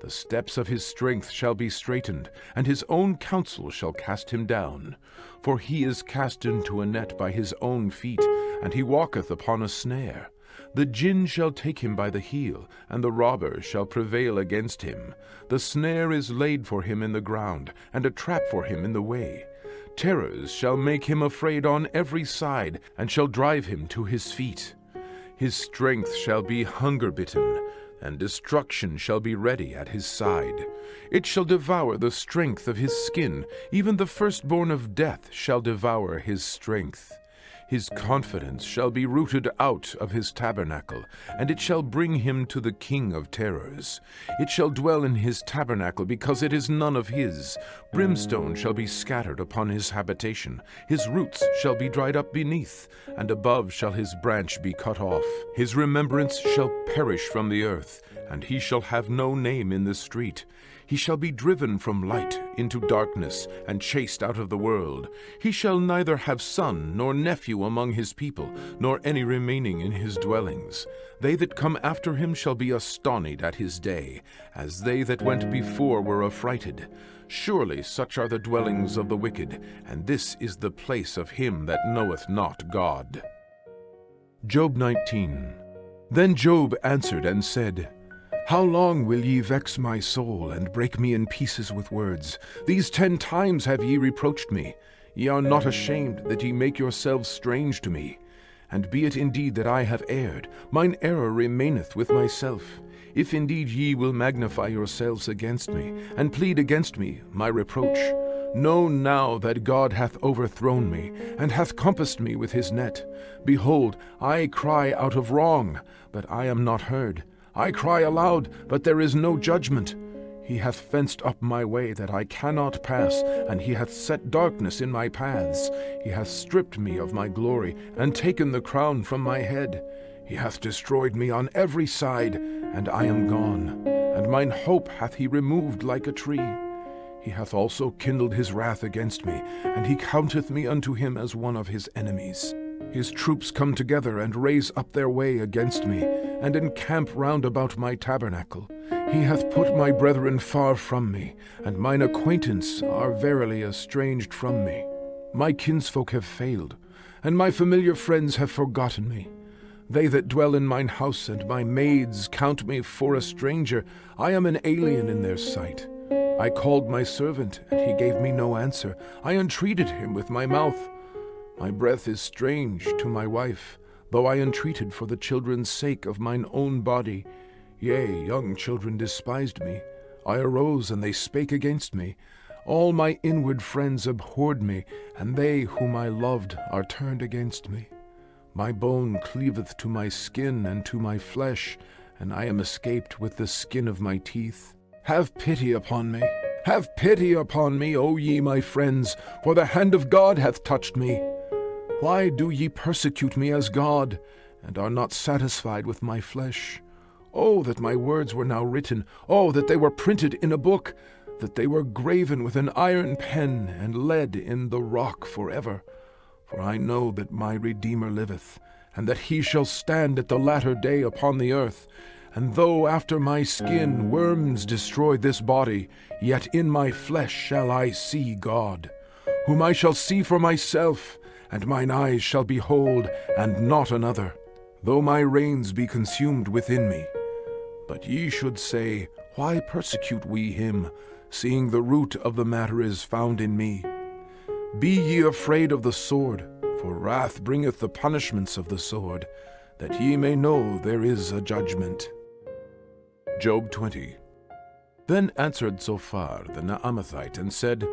The steps of his strength shall be straitened, and his own counsel shall cast him down. For he is cast into a net by his own feet, and he walketh upon a snare. The gin shall take him by the heel, and the robber shall prevail against him. The snare is laid for him in the ground, and a trap for him in the way. Terrors shall make him afraid on every side, and shall drive him to his feet. His strength shall be hunger-bitten, and destruction shall be ready at his side. It shall devour the strength of his skin, even the firstborn of death shall devour his strength. His confidence shall be rooted out of his tabernacle, and it shall bring him to the king of terrors. It shall dwell in his tabernacle, because it is none of his. Brimstone shall be scattered upon his habitation. His roots shall be dried up beneath, and above shall his branch be cut off. His remembrance shall perish from the earth, and he shall have no name in the street. He shall be driven from light into darkness, and chased out of the world. He shall neither have son nor nephew among his people, nor any remaining in his dwellings. They that come after him shall be astonied at his day, as they that went before were affrighted. Surely such are the dwellings of the wicked, and this is the place of him that knoweth not God. Job 19. Then Job answered and said, How long will ye vex my soul, and break me in pieces with words? These 10 times have ye reproached me. Ye are not ashamed that ye make yourselves strange to me. And be it indeed that I have erred, mine error remaineth with myself. If indeed ye will magnify yourselves against me, and plead against me my reproach, know now that God hath overthrown me, and hath compassed me with his net. Behold, I cry out of wrong, but I am not heard. I cry aloud, but there is no judgment. He hath fenced up my way that I cannot pass, and he hath set darkness in my paths. He hath stripped me of my glory, and taken the crown from my head. He hath destroyed me on every side, and I am gone, and mine hope hath he removed like a tree. He hath also kindled his wrath against me, and he counteth me unto him as one of his enemies. His troops come together and raise up their way against me, and encamp round about my tabernacle. He hath put my brethren far from me, and mine acquaintance are verily estranged from me. My kinsfolk have failed, and my familiar friends have forgotten me. They that dwell in mine house and my maids count me for a stranger. I am an alien in their sight. I called my servant, and he gave me no answer. I entreated him with my mouth. My breath is strange to my wife, though I entreated for the children's sake of mine own body. Yea, young children despised me. I arose, and they spake against me. All my inward friends abhorred me, and they whom I loved are turned against me. My bone cleaveth to my skin and to my flesh, and I am escaped with the skin of my teeth. Have pity upon me. Have pity upon me, O ye my friends, for the hand of God hath touched me. Why do ye persecute me as God, and are not satisfied with my flesh? Oh, that my words were now written! Oh, that they were printed in a book! That they were graven with an iron pen, and lead in the rock forever! For I know that my Redeemer liveth, and that he shall stand at the latter day upon the earth. And though after my skin worms destroy this body, yet in my flesh shall I see God, whom I shall see for myself, and mine eyes shall behold, and not another, though my reins be consumed within me. But ye should say, Why persecute we him, seeing the root of the matter is found in me? Be ye afraid of the sword, for wrath bringeth the punishments of the sword, that ye may know there is a judgment. Job 20. Then answered Zophar the Naamathite, and said,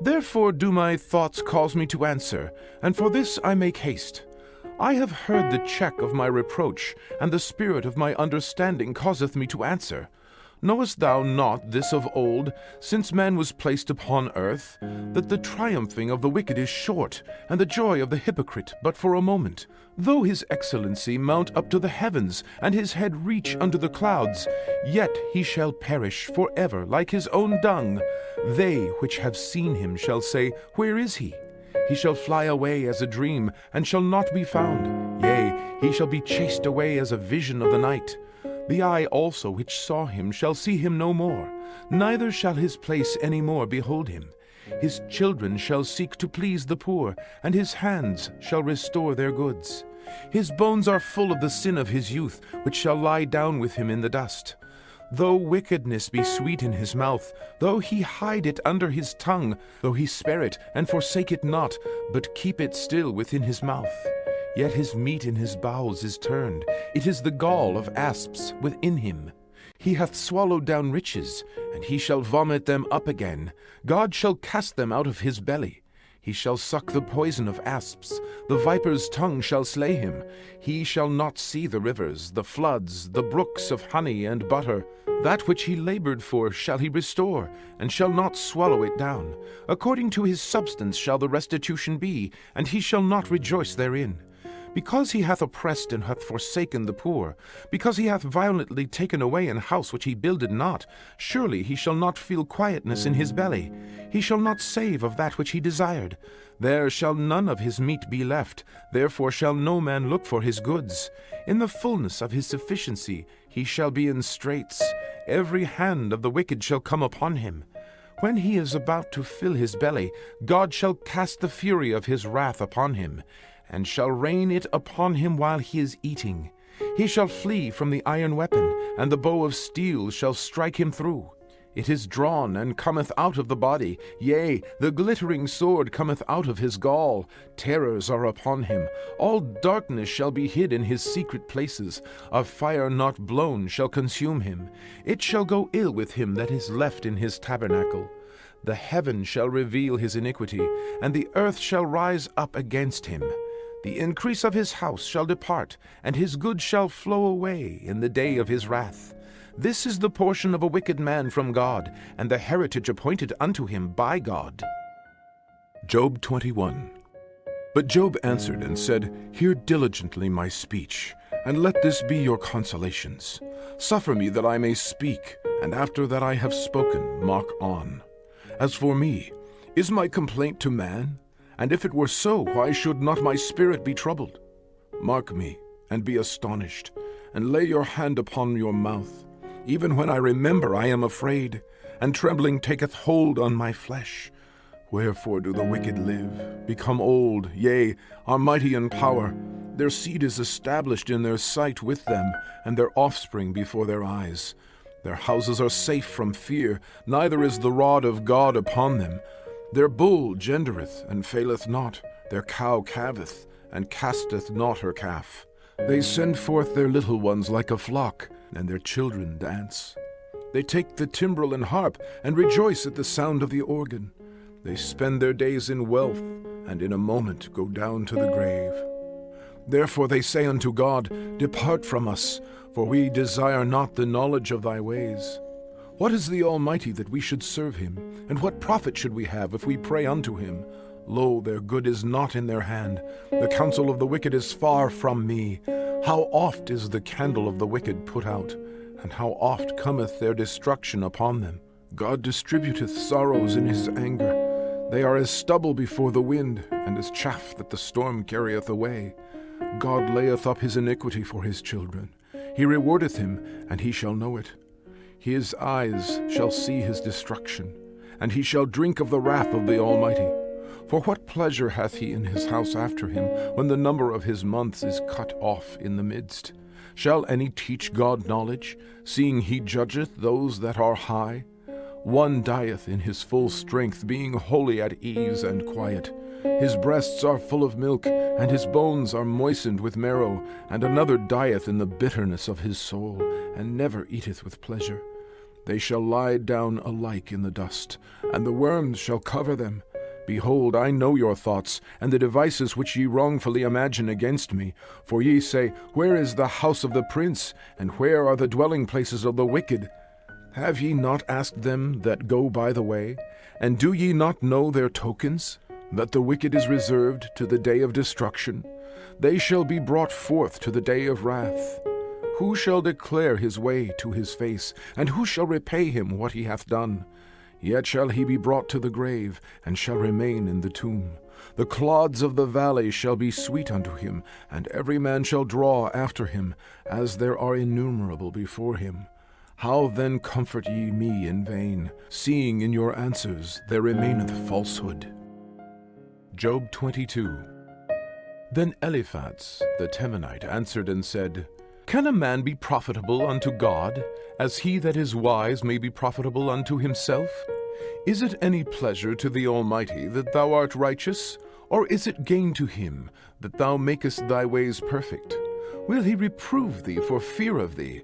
Therefore do my thoughts cause me to answer, and for this I make haste. I have heard the check of my reproach, and the spirit of my understanding causeth me to answer. Knowest thou not this of old, since man was placed upon earth, that the triumphing of the wicked is short, and the joy of the hypocrite but for a moment? Though his excellency mount up to the heavens, and his head reach unto the clouds, yet he shall perish for ever like his own dung. They which have seen him shall say, Where is he? He shall fly away as a dream, and shall not be found. Yea, he shall be chased away as a vision of the night. The eye also which saw him shall see him no more, neither shall his place any more behold him. His children shall seek to please the poor, and his hands shall restore their goods. His bones are full of the sin of his youth, which shall lie down with him in the dust. Though wickedness be sweet in his mouth, though he hide it under his tongue, though he spare it, and forsake it not, but keep it still within his mouth, yet his meat in his bowels is turned, it is the gall of asps within him. He hath swallowed down riches, and he shall vomit them up again. God shall cast them out of his belly. He shall suck the poison of asps. The viper's tongue shall slay him. He shall not see the rivers, the floods, the brooks of honey and butter. That which he labored for shall he restore, and shall not swallow it down. According to his substance shall the restitution be, and he shall not rejoice therein. Because he hath oppressed and hath forsaken the poor, because he hath violently taken away an house which he builded not, surely he shall not feel quietness in his belly. He shall not save of that which he desired. There shall none of his meat be left, therefore shall no man look for his goods. In the fullness of his sufficiency he shall be in straits. Every hand of the wicked shall come upon him. When he is about to fill his belly, God shall cast the fury of his wrath upon him, and shall rain it upon him while he is eating. He shall flee from the iron weapon, and the bow of steel shall strike him through. It is drawn, and cometh out of the body, yea, the glittering sword cometh out of his gall. Terrors are upon him. All darkness shall be hid in his secret places. A fire not blown shall consume him. It shall go ill with him that is left in his tabernacle. The heaven shall reveal his iniquity, and the earth shall rise up against him. The increase of his house shall depart, and his goods shall flow away in the day of his wrath. This is the portion of a wicked man from God, and the heritage appointed unto him by God. Job 21. But Job answered and said, Hear diligently my speech, and let this be your consolations. Suffer me that I may speak, and after that I have spoken, mock on. As for me, is my complaint to man? And if it were so, why should not my spirit be troubled? Mark me, and be astonished, and lay your hand upon your mouth. Even when I remember, I am afraid, and trembling taketh hold on my flesh. Wherefore do the wicked live, become old, yea, are mighty in power? Their seed is established in their sight with them, and their offspring before their eyes. Their houses are safe from fear, neither is the rod of God upon them. Their bull gendereth, and faileth not. Their cow calveth, and casteth not her calf. They send forth their little ones like a flock, and their children dance. They take the timbrel and harp, and rejoice at the sound of the organ. They spend their days in wealth, and in a moment go down to the grave. Therefore they say unto God, Depart from us, for we desire not the knowledge of thy ways. What is the Almighty that we should serve him? And what profit should we have if we pray unto him? Lo, their good is not in their hand. The counsel of the wicked is far from me. How oft is the candle of the wicked put out, and how oft cometh their destruction upon them? God distributeth sorrows in his anger. They are as stubble before the wind, and as chaff that the storm carrieth away. God layeth up his iniquity for his children. He rewardeth him, and he shall know it. His eyes shall see his destruction, and he shall drink of the wrath of the Almighty. For what pleasure hath he in his house after him, when the number of his months is cut off in the midst? Shall any teach God knowledge, seeing he judgeth those that are high? One dieth in his full strength, being wholly at ease and quiet. His breasts are full of milk, and his bones are moistened with marrow. And another dieth in the bitterness of his soul, and never eateth with pleasure. They shall lie down alike in the dust, and the worms shall cover them. Behold, I know your thoughts, and the devices which ye wrongfully imagine against me. For ye say, Where is the house of the prince, and where are the dwelling places of the wicked? Have ye not asked them that go by the way? And do ye not know their tokens? That the wicked is reserved to the day of destruction? They shall be brought forth to the day of wrath. Who shall declare his way to his face? And who shall repay him what he hath done? Yet shall he be brought to the grave, and shall remain in the tomb. The clods of the valley shall be sweet unto him, and every man shall draw after him, as there are innumerable before him. How then comfort ye me in vain, seeing in your answers there remaineth falsehood? Job 22. Then Eliphaz the Temanite answered and said, Can a man be profitable unto God, as he that is wise may be profitable unto himself? Is it any pleasure to the Almighty that thou art righteous? Or is it gain to him that thou makest thy ways perfect? Will he reprove thee for fear of thee?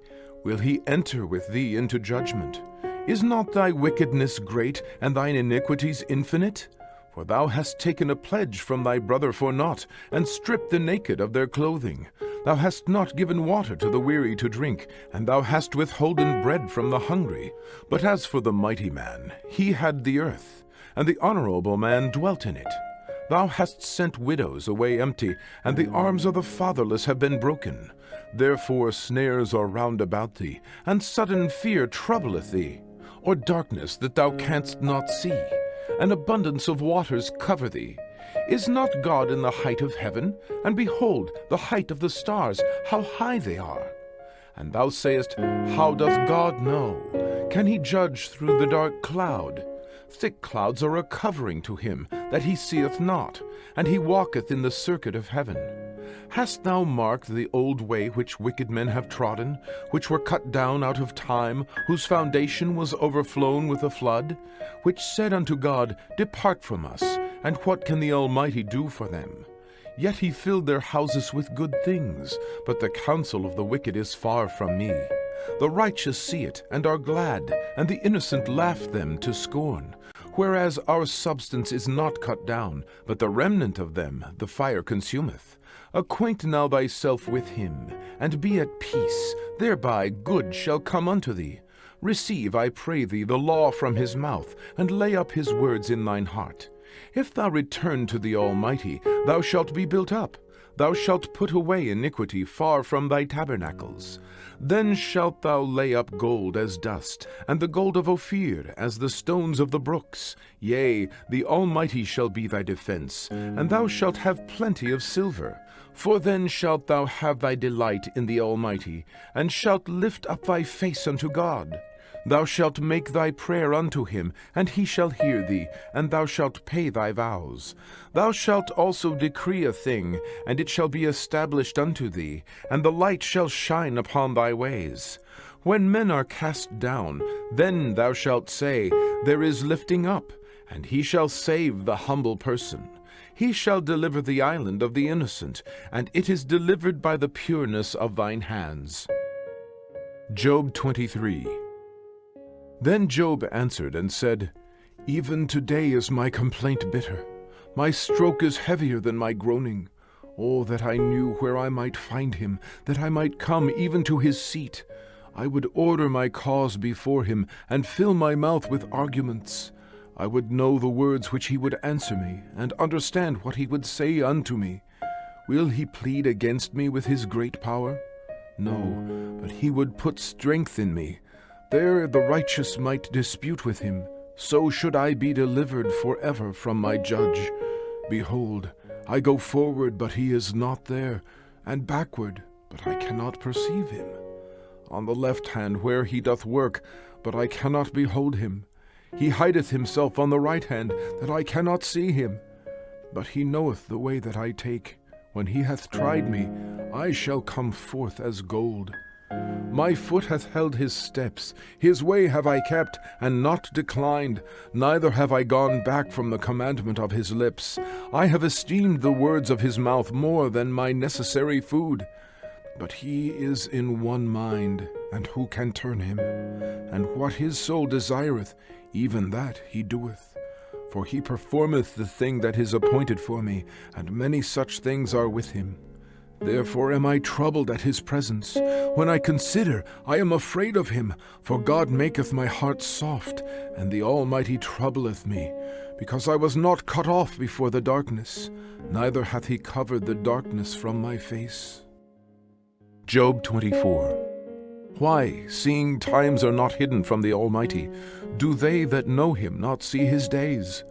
Will he enter with thee into judgment? Is not thy wickedness great, and thine iniquities infinite? For thou hast taken a pledge from thy brother for naught, and stripped the naked of their clothing. Thou hast not given water to the weary to drink, and thou hast withholden bread from the hungry. But as for the mighty man, he had the earth, and the honorable man dwelt in it. Thou hast sent widows away empty, and the arms of the fatherless have been broken. Therefore snares are round about thee, and sudden fear troubleth thee, or darkness that thou canst not see. An abundance of waters cover thee. Is not God in the height of heaven? And behold, the height of the stars, how high they are. And thou sayest, How doth God know? Can he judge through the dark cloud? Thick clouds are a covering to him, that he seeth not, and he walketh in the circuit of heaven. Hast thou marked the old way which wicked men have trodden, which were cut down out of time, whose foundation was overflown with a flood? Which said unto God, Depart from us, and what can the Almighty do for them? Yet he filled their houses with good things, but the counsel of the wicked is far from me. The righteous see it, and are glad, and the innocent laugh them to scorn. Whereas our substance is not cut down, but the remnant of them the fire consumeth. Acquaint now thyself with him, and be at peace, thereby good shall come unto thee. Receive, I pray thee, the law from his mouth, and lay up his words in thine heart. If thou return to the Almighty, thou shalt be built up. Thou shalt put away iniquity far from thy tabernacles. Then shalt thou lay up gold as dust, and the gold of Ophir as the stones of the brooks. Yea, the Almighty shall be thy defense, and thou shalt have plenty of silver. For then shalt thou have thy delight in the Almighty, and shalt lift up thy face unto God. Thou shalt make thy prayer unto him, and he shall hear thee, and thou shalt pay thy vows. Thou shalt also decree a thing, and it shall be established unto thee, and the light shall shine upon thy ways. When men are cast down, then thou shalt say, There is lifting up, and he shall save the humble person. He shall deliver the island of the innocent, and it is delivered by the pureness of thine hands. Job 23. Then Job answered and said, Even today is my complaint bitter. My stroke is heavier than my groaning. Oh, that I knew where I might find him, that I might come even to his seat. I would order my cause before him, and fill my mouth with arguments. I would know the words which he would answer me, and understand what he would say unto me. Will he plead against me with his great power? No, but he would put strength in me. There the righteous might dispute with him. So should I be delivered forever from my judge. Behold, I go forward, but he is not there, and backward, but I cannot perceive him. On the left hand where he doth work, but I cannot behold him. He hideth himself on the right hand, that I cannot see him. But he knoweth the way that I take. When he hath tried me, I shall come forth as gold. My foot hath held his steps, his way have I kept, and not declined, neither have I gone back from the commandment of his lips. I have esteemed the words of his mouth more than my necessary food. But he is in one mind, and who can turn him? And what his soul desireth, even that he doeth. For he performeth the thing that is appointed for me, and many such things are with him. Therefore am I troubled at his presence. When I consider, I am afraid of him. For God maketh my heart soft, and the Almighty troubleth me. Because I was not cut off before the darkness, neither hath he covered the darkness from my face. Job 24. Why, seeing times are not hidden from the Almighty, do they that know him not see his days?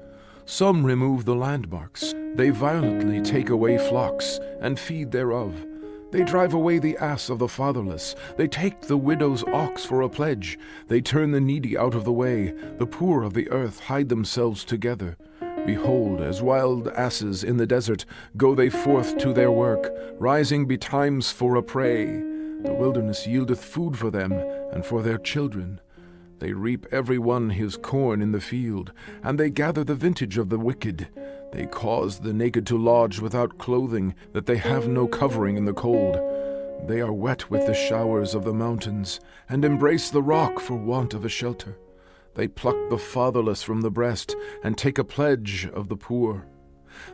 Some remove the landmarks, they violently take away flocks, and feed thereof. They drive away the ass of the fatherless, they take the widow's ox for a pledge. They turn the needy out of the way, the poor of the earth hide themselves together. Behold, as wild asses in the desert, go they forth to their work, rising betimes for a prey. The wilderness yieldeth food for them, and for their children. They reap every one his corn in the field, and they gather the vintage of the wicked. They cause the naked to lodge without clothing, that they have no covering in the cold. They are wet with the showers of the mountains, and embrace the rock for want of a shelter. They pluck the fatherless from the breast, and take a pledge of the poor.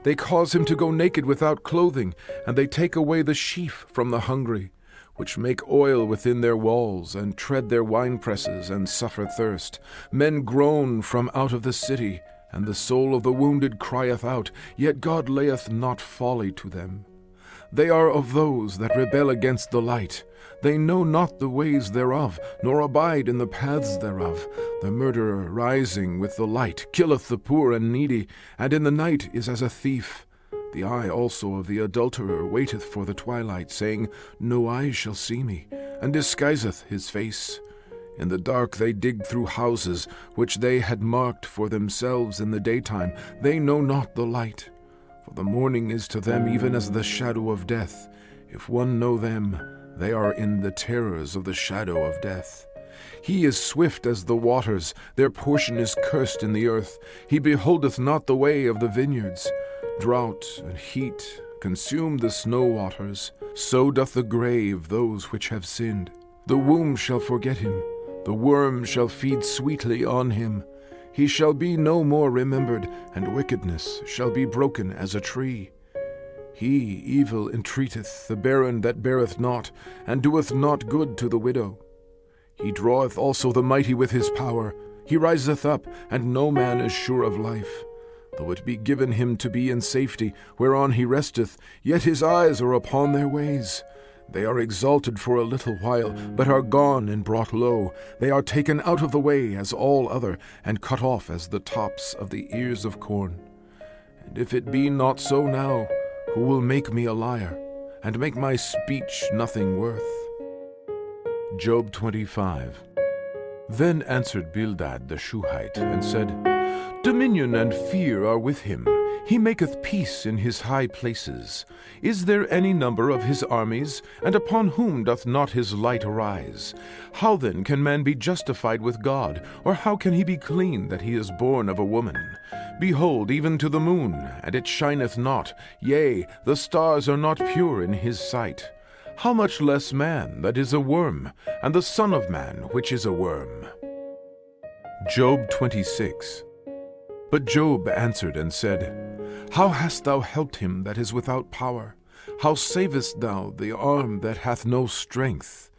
They cause him to go naked without clothing, and they take away the sheaf from the hungry, which make oil within their walls, and tread their winepresses, and suffer thirst. Men groan from out of the city, and the soul of the wounded crieth out, yet God layeth not folly to them. They are of those that rebel against the light. They know not the ways thereof, nor abide in the paths thereof. The murderer rising with the light killeth the poor and needy, and in the night is as a thief. The eye also of the adulterer waiteth for the twilight, saying, No eye shall see me, and disguiseth his face. In the dark they dig through houses, which they had marked for themselves in the daytime. They know not the light. For the morning is to them even as the shadow of death. If one know them, they are in the terrors of the shadow of death. He is swift as the waters, their portion is cursed in the earth. He beholdeth not the way of the vineyards. Drought and heat consume the snow waters. So doth the grave those which have sinned. The womb shall forget him. The worm shall feed sweetly on him. He shall be no more remembered, and wickedness shall be broken as a tree. He evil entreateth the barren that beareth not, and doeth not good to the widow. He draweth also the mighty with his power. He riseth up, and no man is sure of life. Though it be given him to be in safety, whereon he resteth, yet his eyes are upon their ways. They are exalted for a little while, but are gone and brought low. They are taken out of the way as all other, and cut off as the tops of the ears of corn. And if it be not so now, who will make me a liar, and make my speech nothing worth? Job 25. Then answered Bildad the Shuhite, and said, Dominion and fear are with him. He maketh peace in his high places. Is there any number of his armies? And upon whom doth not his light arise? How then can man be justified with God? Or how can he be clean that he is born of a woman? Behold, even to the moon, and it shineth not. Yea, the stars are not pure in his sight. How much less man that is a worm, and the son of man which is a worm? Job 26. But Job answered and said, How hast thou helped him that is without power? How savest thou the arm that hath no strength?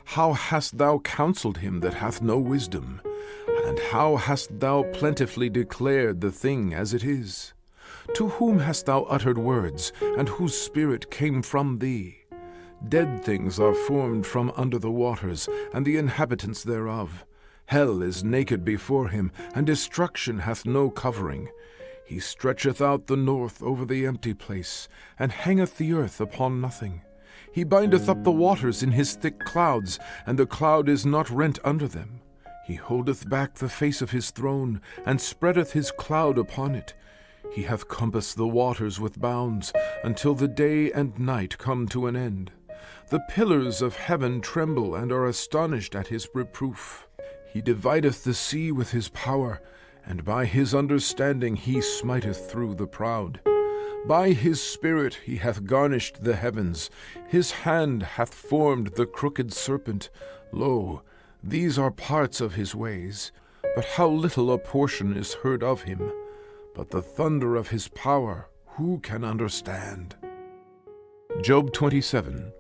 How hast thou counseled him that hath no wisdom? And how hast thou plentifully declared the thing as it is? To whom hast thou uttered words, and whose spirit came from thee? Dead things are formed from under the waters, and the inhabitants thereof. Hell is naked before him, and destruction hath no covering. He stretcheth out the north over the empty place, and hangeth the earth upon nothing. He bindeth up the waters in his thick clouds, and the cloud is not rent under them. He holdeth back the face of his throne, and spreadeth his cloud upon it. He hath compassed the waters with bounds, until the day and night come to an end. The pillars of heaven tremble, and are astonished at his reproof. He divideth the sea with his power, and by his understanding he smiteth through the proud. By his spirit he hath garnished the heavens. His hand hath formed the crooked serpent. Lo, these are parts of his ways. But how little a portion is heard of him. But the thunder of his power who can understand? Job 27.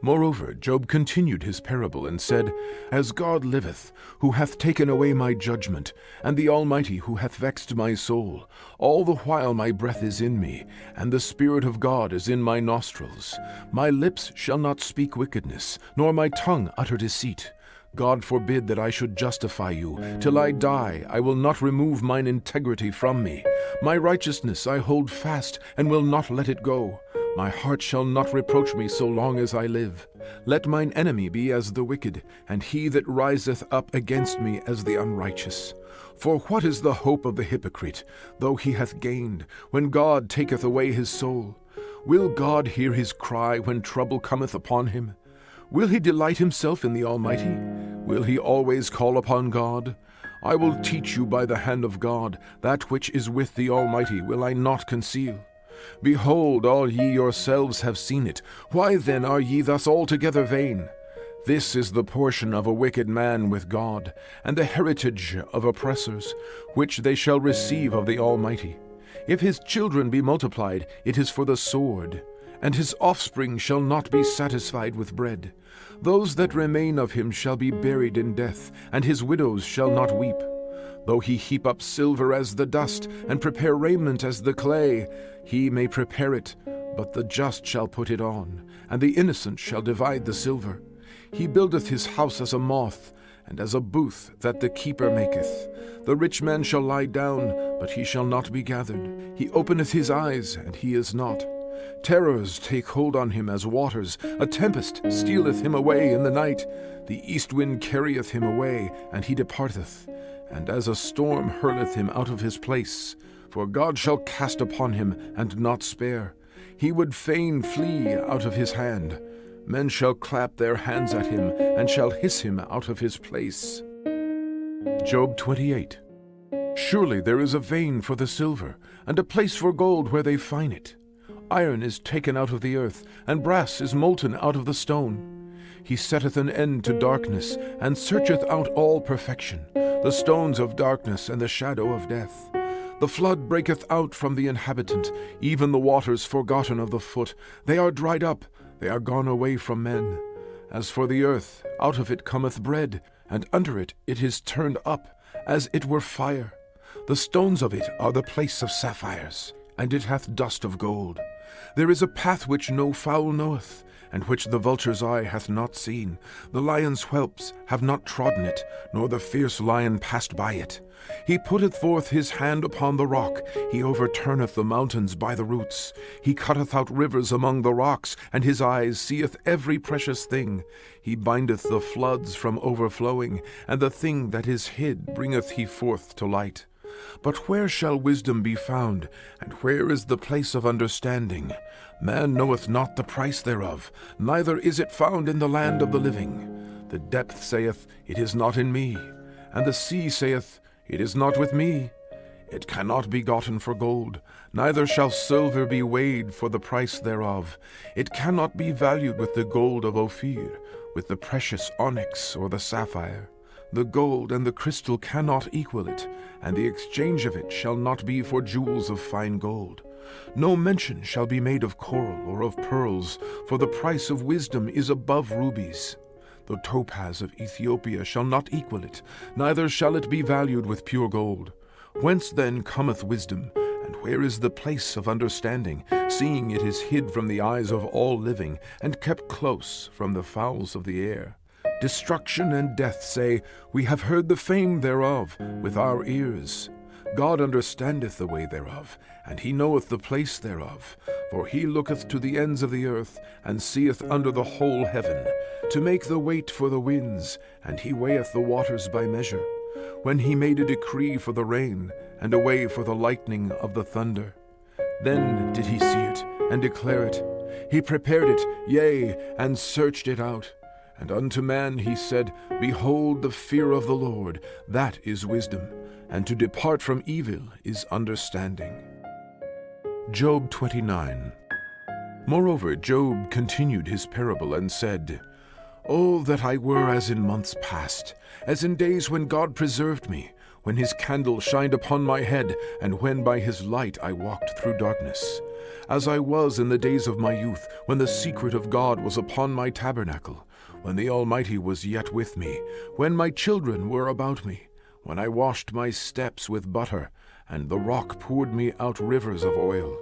Moreover, Job continued his parable and said, As God liveth, who hath taken away my judgment, and the Almighty who hath vexed my soul, all the while my breath is in me, and the Spirit of God is in my nostrils. My lips shall not speak wickedness, nor my tongue utter deceit. God forbid that I should justify you. Till I die, I will not remove mine integrity from me. My righteousness I hold fast, and will not let it go. My heart shall not reproach me so long as I live. Let mine enemy be as the wicked, and he that riseth up against me as the unrighteous. For what is the hope of the hypocrite, though he hath gained, when God taketh away his soul? Will God hear his cry when trouble cometh upon him? Will he delight himself in the Almighty? Will he always call upon God? I will teach you by the hand of God, that which is with the Almighty will I not conceal. Behold, all ye yourselves have seen it. Why then are ye thus altogether vain? This is the portion of a wicked man with God, and the heritage of oppressors, which they shall receive of the Almighty. If his children be multiplied, it is for the sword, and his offspring shall not be satisfied with bread. Those that remain of him shall be buried in death, and his widows shall not weep. Though he heap up silver as the dust, and prepare raiment as the clay, he may prepare it, but the just shall put it on, and the innocent shall divide the silver. He buildeth his house as a moth, and as a booth that the keeper maketh. The rich man shall lie down, but he shall not be gathered. He openeth his eyes, and he is not. Terrors take hold on him as waters. A tempest stealeth him away in the night. The east wind carrieth him away, and he departeth. And as a storm hurleth him out of his place. For God shall cast upon him, and not spare. He would fain flee out of his hand. Men shall clap their hands at him, and shall hiss him out of his place. Job 28. Surely there is a vein for the silver, and a place for gold where they fine it. Iron is taken out of the earth, and brass is molten out of the stone. He setteth an end to darkness, and searcheth out all perfection, the stones of darkness and the shadow of death. The flood breaketh out from the inhabitant, even the waters forgotten of the foot. They are dried up, they are gone away from men. As for the earth, out of it cometh bread, and under it is turned up, as it were fire. The stones of it are the place of sapphires, and it hath dust of gold. There is a path which no fowl knoweth, and which the vulture's eye hath not seen. The lion's whelps have not trodden it, nor the fierce lion passed by it. He putteth forth his hand upon the rock, he overturneth the mountains by the roots. He cutteth out rivers among the rocks, and his eyes seeth every precious thing. He bindeth the floods from overflowing, and the thing that is hid bringeth he forth to light. But where shall wisdom be found, and where is the place of understanding? Man knoweth not the price thereof, neither is it found in the land of the living. The depth saith, It is not in me, and the sea saith, It is not with me. It cannot be gotten for gold, neither shall silver be weighed for the price thereof. It cannot be valued with the gold of Ophir, with the precious onyx or the sapphire. The gold and the crystal cannot equal it, and the exchange of it shall not be for jewels of fine gold. No mention shall be made of coral or of pearls, for the price of wisdom is above rubies. The topaz of Ethiopia shall not equal it, neither shall it be valued with pure gold. Whence then cometh wisdom, and where is the place of understanding, seeing it is hid from the eyes of all living, and kept close from the fowls of the air? Destruction and death say, We have heard the fame thereof with our ears. God understandeth the way thereof, and he knoweth the place thereof. For he looketh to the ends of the earth, and seeth under the whole heaven, to make the weight for the winds, and he weigheth the waters by measure. When he made a decree for the rain, and a way for the lightning of the thunder. Then did he see it, and declare it. He prepared it, yea, and searched it out. And unto man he said, Behold, the fear of the Lord, that is wisdom, and to depart from evil is understanding. Job 29. Moreover, Job continued his parable and said, Oh, that I were as in months past, as in days when God preserved me, when his candle shined upon my head, and when by his light I walked through darkness. as I was in the days of my youth, when the secret of God was upon my tabernacle, when the Almighty was yet with me, when my children were about me, when I washed my steps with butter, and the rock poured me out rivers of oil.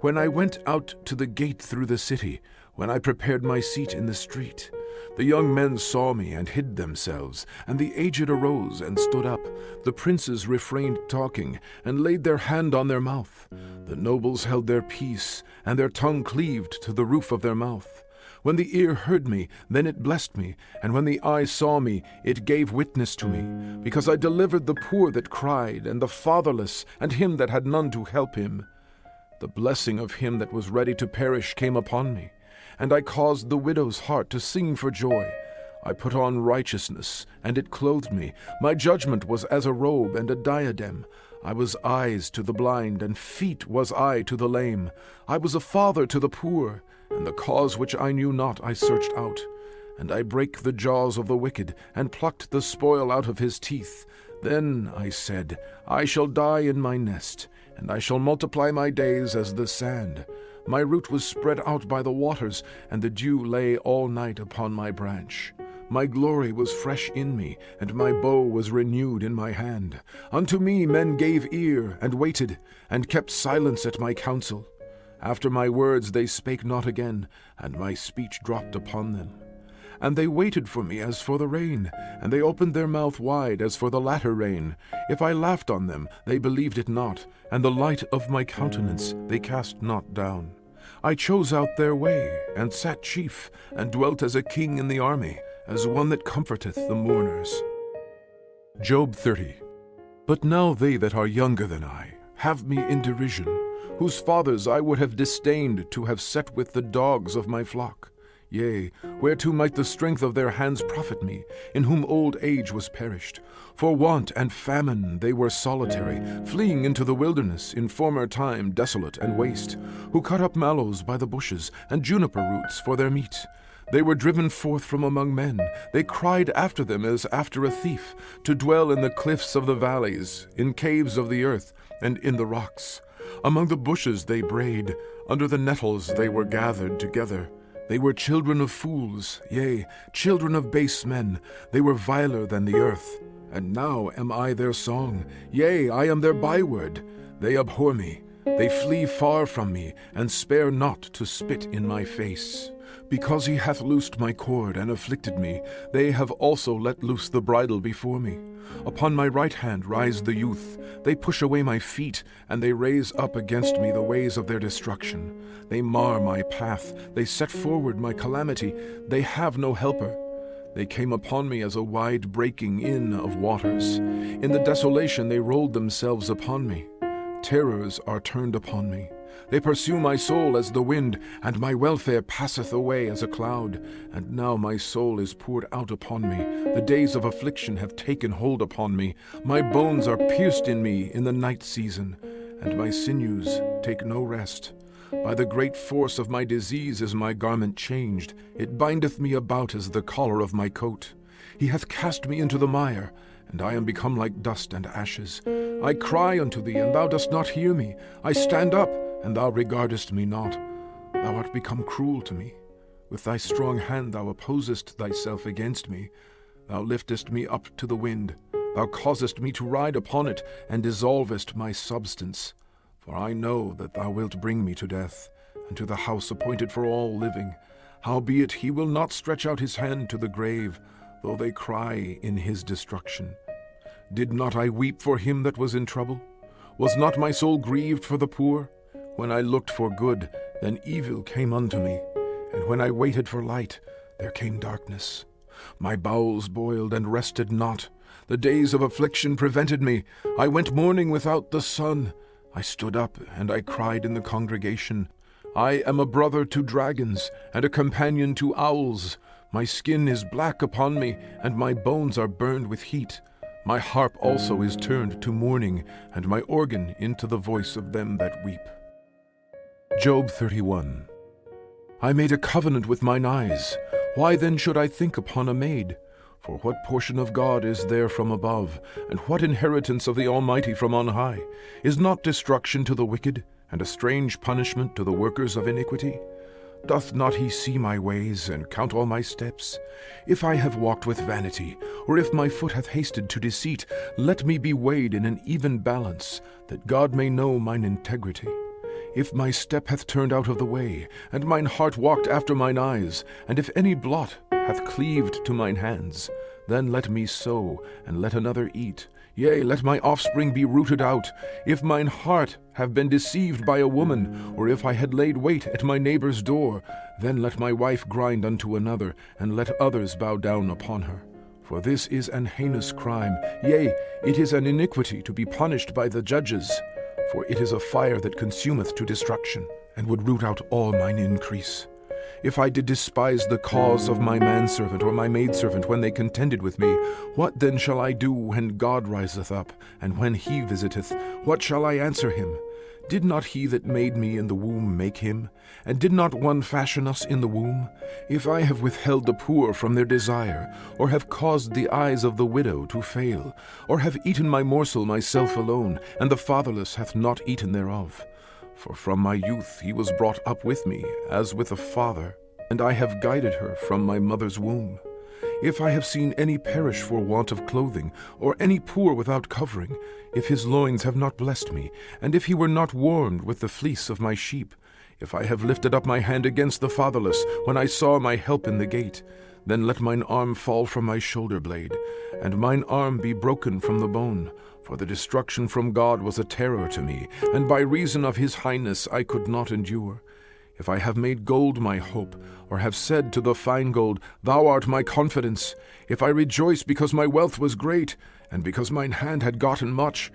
When I went out to the gate through the city, when I prepared my seat in the street, the young men saw me and hid themselves, and the aged arose and stood up. The princes refrained talking, and laid their hand on their mouth. The nobles held their peace, and their tongue cleaved to the roof of their mouth. When the ear heard me, then it blessed me, and when the eye saw me, it gave witness to me, because I delivered the poor that cried, and the fatherless, and him that had none to help him. The blessing of him that was ready to perish came upon me, and I caused the widow's heart to sing for joy. I put on righteousness, and it clothed me. My judgment was as a robe and a diadem. I was eyes to the blind, and feet was I to the lame. I was a father to the poor, and the cause which I knew not I searched out. And I brake the jaws of the wicked, and plucked the spoil out of his teeth. Then I said, I shall die in my nest, and I shall multiply my days as the sand. My root was spread out by the waters, and the dew lay all night upon my branch. My glory was fresh in me, and my bow was renewed in my hand. Unto me men gave ear, and waited, and kept silence at my counsel. After my words they spake not again, and my speech dropped upon them. And they waited for me as for the rain, and they opened their mouth wide as for the latter rain. If I laughed on them, they believed it not, and the light of my countenance they cast not down. I chose out their way, and sat chief, and dwelt as a king in the army, as one that comforteth the mourners. Job 30. But now they that are younger than I have me in derision, whose fathers I would have disdained to have set with the dogs of my flock. Yea, whereto might the strength of their hands profit me, in whom old age was perished? For want and famine they were solitary, fleeing into the wilderness, in former time desolate and waste, who cut up mallows by the bushes, and juniper roots for their meat. They were driven forth from among men. They cried after them as after a thief, to dwell in the cliffs of the valleys, in caves of the earth, and in the rocks. Among the bushes they brayed, under the nettles they were gathered together. They were children of fools, yea, children of base men. They were viler than the earth. And now am I their song, yea, I am their byword. They abhor me, they flee far from me, and spare not to spit in my face. Because he hath loosed my cord and afflicted me, they have also let loose the bridle before me. Upon my right hand rise the youth. They push away my feet, and they raise up against me the ways of their destruction. They mar my path, they set forward my calamity. They have no helper. They came upon me as a wide breaking in of waters. In the desolation they rolled themselves upon me. Terrors are turned upon me. They pursue my soul as the wind, and my welfare passeth away as a cloud. And now my soul is poured out upon me. The days of affliction have taken hold upon me. My bones are pierced in me in the night season, and my sinews take no rest. By the great force of my disease is my garment changed. It bindeth me about as the collar of my coat. He hath cast me into the mire, and I am become like dust and ashes. I cry unto thee, and thou dost not hear me. I stand up, and thou regardest me not. Thou art become cruel to me. With thy strong hand thou opposest thyself against me. Thou liftest me up to the wind. Thou causest me to ride upon it, and dissolvest my substance. For I know that thou wilt bring me to death, and to the house appointed for all living. Howbeit he will not stretch out his hand to the grave, though they cry in his destruction. Did not I weep for him that was in trouble? Was not my soul grieved for the poor? When I looked for good, then evil came unto me, and when I waited for light, there came darkness. My bowels boiled and rested not. The days of affliction prevented me. I went mourning without the sun. I stood up, and I cried in the congregation. I am a brother to dragons, and a companion to owls. My skin is black upon me, and my bones are burned with heat. My harp also is turned to mourning, and my organ into the voice of them that weep. Job 31. I made a covenant with mine eyes. Why then should I think upon a maid? For what portion of God is there from above, and what inheritance of the Almighty from on high? Is not destruction to the wicked, and a strange punishment to the workers of iniquity? Doth not he see my ways, and count all my steps? If I have walked with vanity, or if my foot hath hasted to deceit, let me be weighed in an even balance, that God may know mine integrity. If my step hath turned out of the way, and mine heart walked after mine eyes, and if any blot hath cleaved to mine hands, then let me sow, and let another eat. Yea, let my offspring be rooted out. If mine heart have been deceived by a woman, or if I had laid wait at my neighbor's door, then let my wife grind unto another, and let others bow down upon her. For this is an heinous crime, yea, it is an iniquity to be punished by the judges. For it is a fire that consumeth to destruction, and would root out all mine increase. If I did despise the cause of my manservant or my maidservant when they contended with me, what then shall I do when God riseth up, and when he visiteth? What shall I answer him? Did not he that made me in the womb make him? And did not one fashion us in the womb? If I have withheld the poor from their desire, or have caused the eyes of the widow to fail, or have eaten my morsel myself alone, and the fatherless hath not eaten thereof, for from my youth he was brought up with me, as with a father, and I have guided her from my mother's womb. If I have seen any perish for want of clothing, or any poor without covering, if his loins have not blessed me, and if he were not warmed with the fleece of my sheep, if I have lifted up my hand against the fatherless, when I saw my help in the gate, then let mine arm fall from my shoulder blade, and mine arm be broken from the bone. For the destruction from God was a terror to me, and by reason of his highness I could not endure. If I have made gold my hope, or have said to the fine gold, Thou art my confidence, if I rejoice because my wealth was great, and because mine hand had gotten much,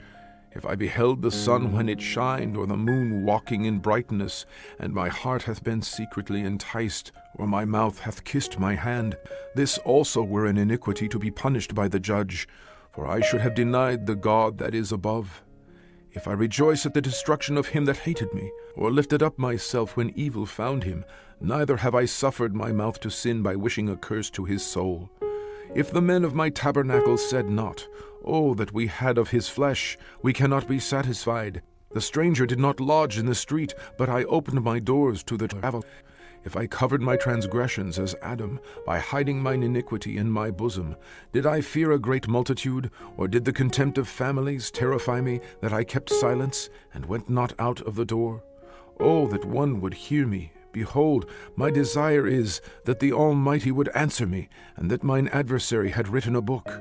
if I beheld the sun when it shined, or the moon walking in brightness, and my heart hath been secretly enticed, or my mouth hath kissed my hand, this also were an iniquity to be punished by the judge, for I should have denied the God that is above. If I rejoice at the destruction of him that hated me, or lifted up myself when evil found him, neither have I suffered my mouth to sin by wishing a curse to his soul. If the men of my tabernacle said not, Oh, that we had of his flesh, we cannot be satisfied. The stranger did not lodge in the street, but I opened my doors to the traveler. If I covered my transgressions as Adam, by hiding mine iniquity in my bosom, did I fear a great multitude, or did the contempt of families terrify me, that I kept silence, and went not out of the door? Oh, that one would hear me! Behold, my desire is that the Almighty would answer me, and that mine adversary had written a book.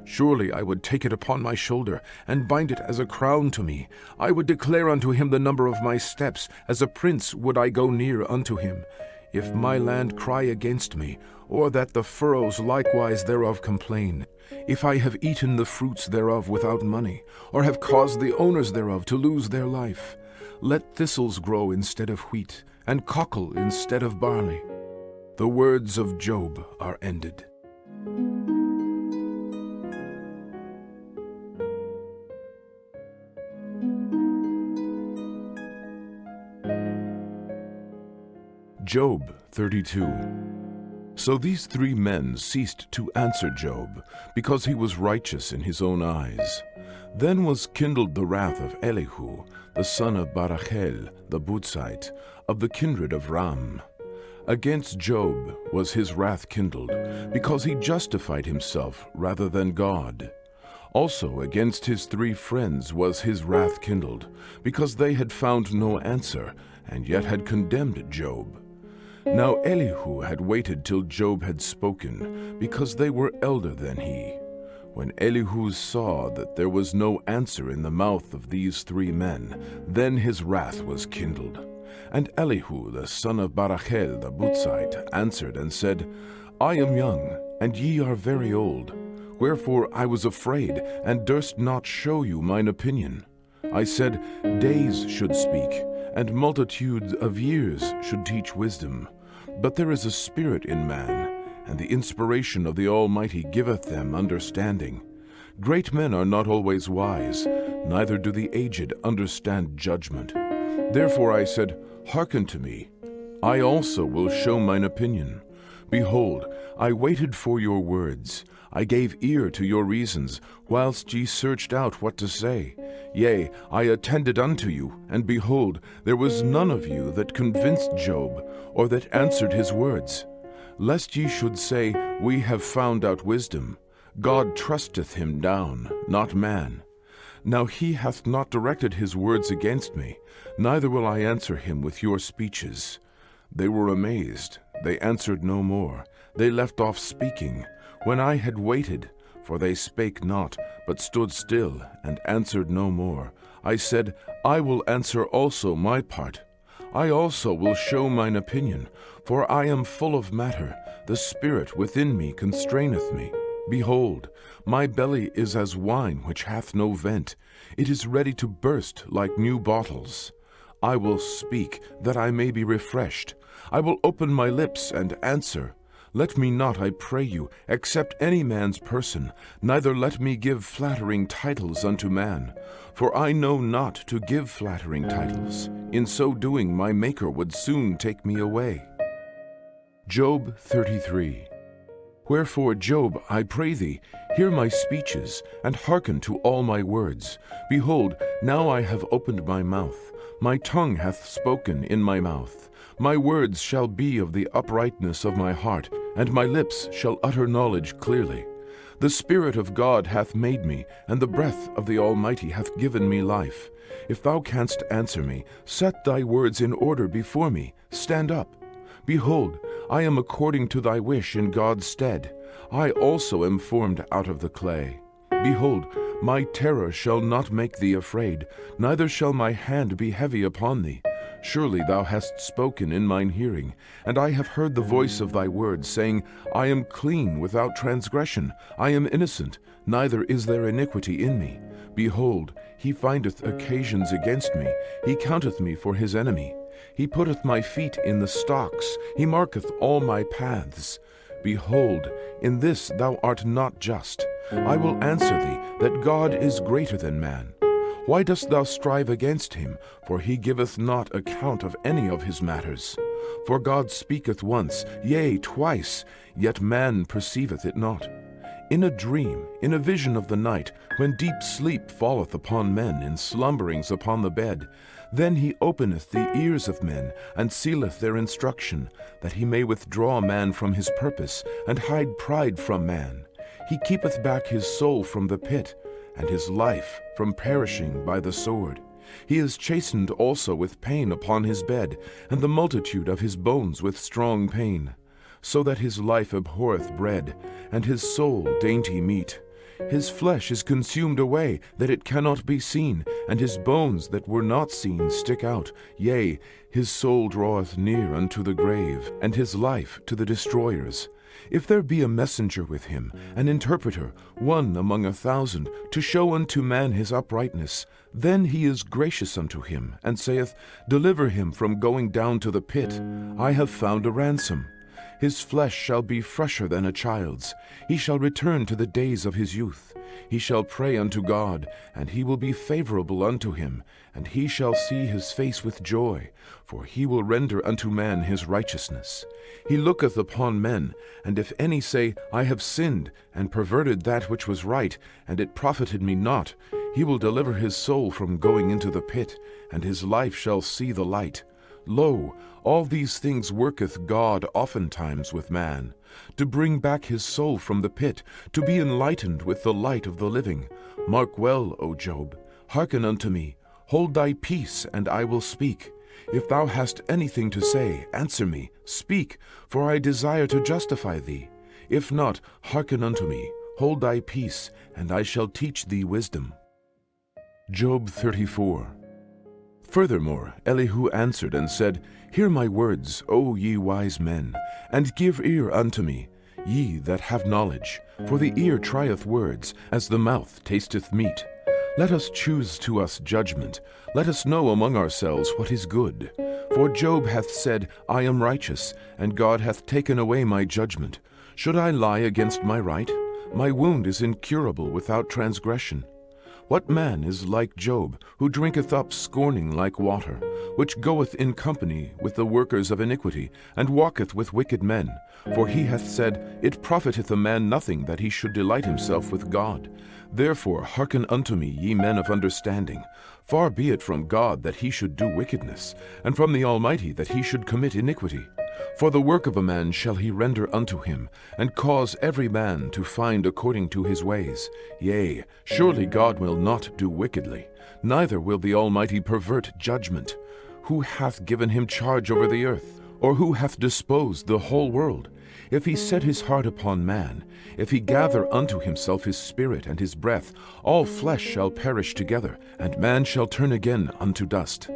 Surely I would take it upon my shoulder, and bind it as a crown to me. I would declare unto him the number of my steps, as a prince would I go near unto him. If my land cry against me, or that the furrows likewise thereof complain, if I have eaten the fruits thereof without money, or have caused the owners thereof to lose their life, let thistles grow instead of wheat, and cockle instead of barley. The words of Job are ended. Job 32. So these three men ceased to answer Job, because he was righteous in his own eyes. Then was kindled the wrath of Elihu, the son of Barachel, the Buzite, of the kindred of Ram. Against Job was his wrath kindled, because he justified himself rather than God. Also against his three friends was his wrath kindled, because they had found no answer, and yet had condemned Job. Now Elihu had waited till Job had spoken, because they were elder than he. When Elihu saw that there was no answer in the mouth of these three men, then his wrath was kindled. And Elihu the son of Barachel the Buzite answered and said, I am young, and ye are very old. Wherefore I was afraid, and durst not show you mine opinion. I said, Days should speak, and multitudes of years should teach wisdom. But there is a spirit in man, and the inspiration of the Almighty giveth them understanding. Great men are not always wise, neither do the aged understand judgment. Therefore I said, Hearken to me. I also will show mine opinion. Behold, I waited for your words. I gave ear to your reasons, whilst ye searched out what to say. Yea, I attended unto you, and behold, there was none of you that convinced Job, or that answered his words. Lest ye should say, We have found out wisdom. God trusteth him down, not man. Now he hath not directed his words against me, neither will I answer him with your speeches. They were amazed, they answered no more, they left off speaking, when I had waited, for they spake not, but stood still, and answered no more. I said, I will answer also my part. I also will show mine opinion, for I am full of matter, the spirit within me constraineth me. Behold, my belly is as wine which hath no vent, it is ready to burst like new bottles. I will speak, that I may be refreshed. I will open my lips and answer. Let me not, I pray you, accept any man's person, neither let me give flattering titles unto man. For I know not to give flattering titles. In so doing my Maker would soon take me away. Job 33. Wherefore, Job, I pray thee, hear my speeches, and hearken to all my words. Behold, now I have opened my mouth. My tongue hath spoken in my mouth. My words shall be of the uprightness of my heart, and my lips shall utter knowledge clearly. The Spirit of God hath made me, and the breath of the Almighty hath given me life. If thou canst answer me, set thy words in order before me. Stand up. Behold, I am according to thy wish in God's stead. I also am formed out of the clay. Behold, my terror shall not make thee afraid, neither shall my hand be heavy upon thee. Surely thou hast spoken in mine hearing, and I have heard the voice of thy words, saying, I am clean without transgression, I am innocent, neither is there iniquity in me. Behold, he findeth occasions against me, he counteth me for his enemy. He putteth my feet in the stocks, he marketh all my paths. Behold, in this thou art not just. I will answer thee, that God is greater than man. Why dost thou strive against him? For he giveth not account of any of his matters. For God speaketh once, yea, twice, yet man perceiveth it not. In a dream, in a vision of the night, when deep sleep falleth upon men, in slumberings upon the bed, then he openeth the ears of men, and sealeth their instruction, that he may withdraw man from his purpose, and hide pride from man. He keepeth back his soul from the pit, and his life from perishing by the sword. He is chastened also with pain upon his bed, and the multitude of his bones with strong pain. So that his life abhorreth bread, and his soul dainty meat. His flesh is consumed away, that it cannot be seen, and his bones that were not seen stick out. Yea, his soul draweth near unto the grave, and his life to the destroyers. If there be a messenger with him, an interpreter, one among 1,000, to show unto man his uprightness, then he is gracious unto him, and saith, Deliver him from going down to the pit. I have found a ransom. His flesh shall be fresher than a child's. He shall return to the days of his youth. He shall pray unto God, and he will be favorable unto him, and he shall see his face with joy, for he will render unto man his righteousness. He looketh upon men, and if any say, I have sinned, and perverted that which was right, and it profited me not, he will deliver his soul from going into the pit, and his life shall see the light. Lo, all these things worketh God oftentimes with man, to bring back his soul from the pit, to be enlightened with the light of the living. Mark well, O Job, hearken unto me, hold thy peace, and I will speak. If thou hast anything to say, answer me, speak, for I desire to justify thee. If not, hearken unto me, hold thy peace, and I shall teach thee wisdom. Job 34. Furthermore, Elihu answered and said, Hear my words, O ye wise men, and give ear unto me, ye that have knowledge. For the ear trieth words, as the mouth tasteth meat. Let us choose to us judgment. Let us know among ourselves what is good. For Job hath said, I am righteous, and God hath taken away my judgment. Should I lie against my right? My wound is incurable without transgression. What man is like Job, who drinketh up scorning like water, which goeth in company with the workers of iniquity, and walketh with wicked men? For he hath said, It profiteth a man nothing that he should delight himself with God. Therefore hearken unto me, ye men of understanding. Far be it from God that he should do wickedness, and from the Almighty that he should commit iniquity. For the work of a man shall he render unto him, and cause every man to find according to his ways. Yea, surely God will not do wickedly, neither will the Almighty pervert judgment. Who hath given him charge over the earth? Or who hath disposed the whole world? If he set his heart upon man, if he gather unto himself his spirit and his breath, all flesh shall perish together, and man shall turn again unto dust.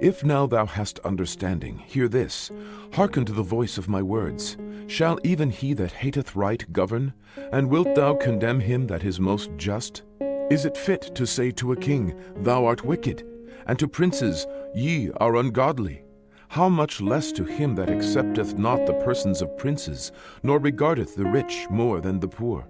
If now thou hast understanding, hear this. Hearken to the voice of my words. Shall even he that hateth right govern? And wilt thou condemn him that is most just? Is it fit to say to a king, Thou art wicked, and to princes, Ye are ungodly? How much less to him that accepteth not the persons of princes, nor regardeth the rich more than the poor?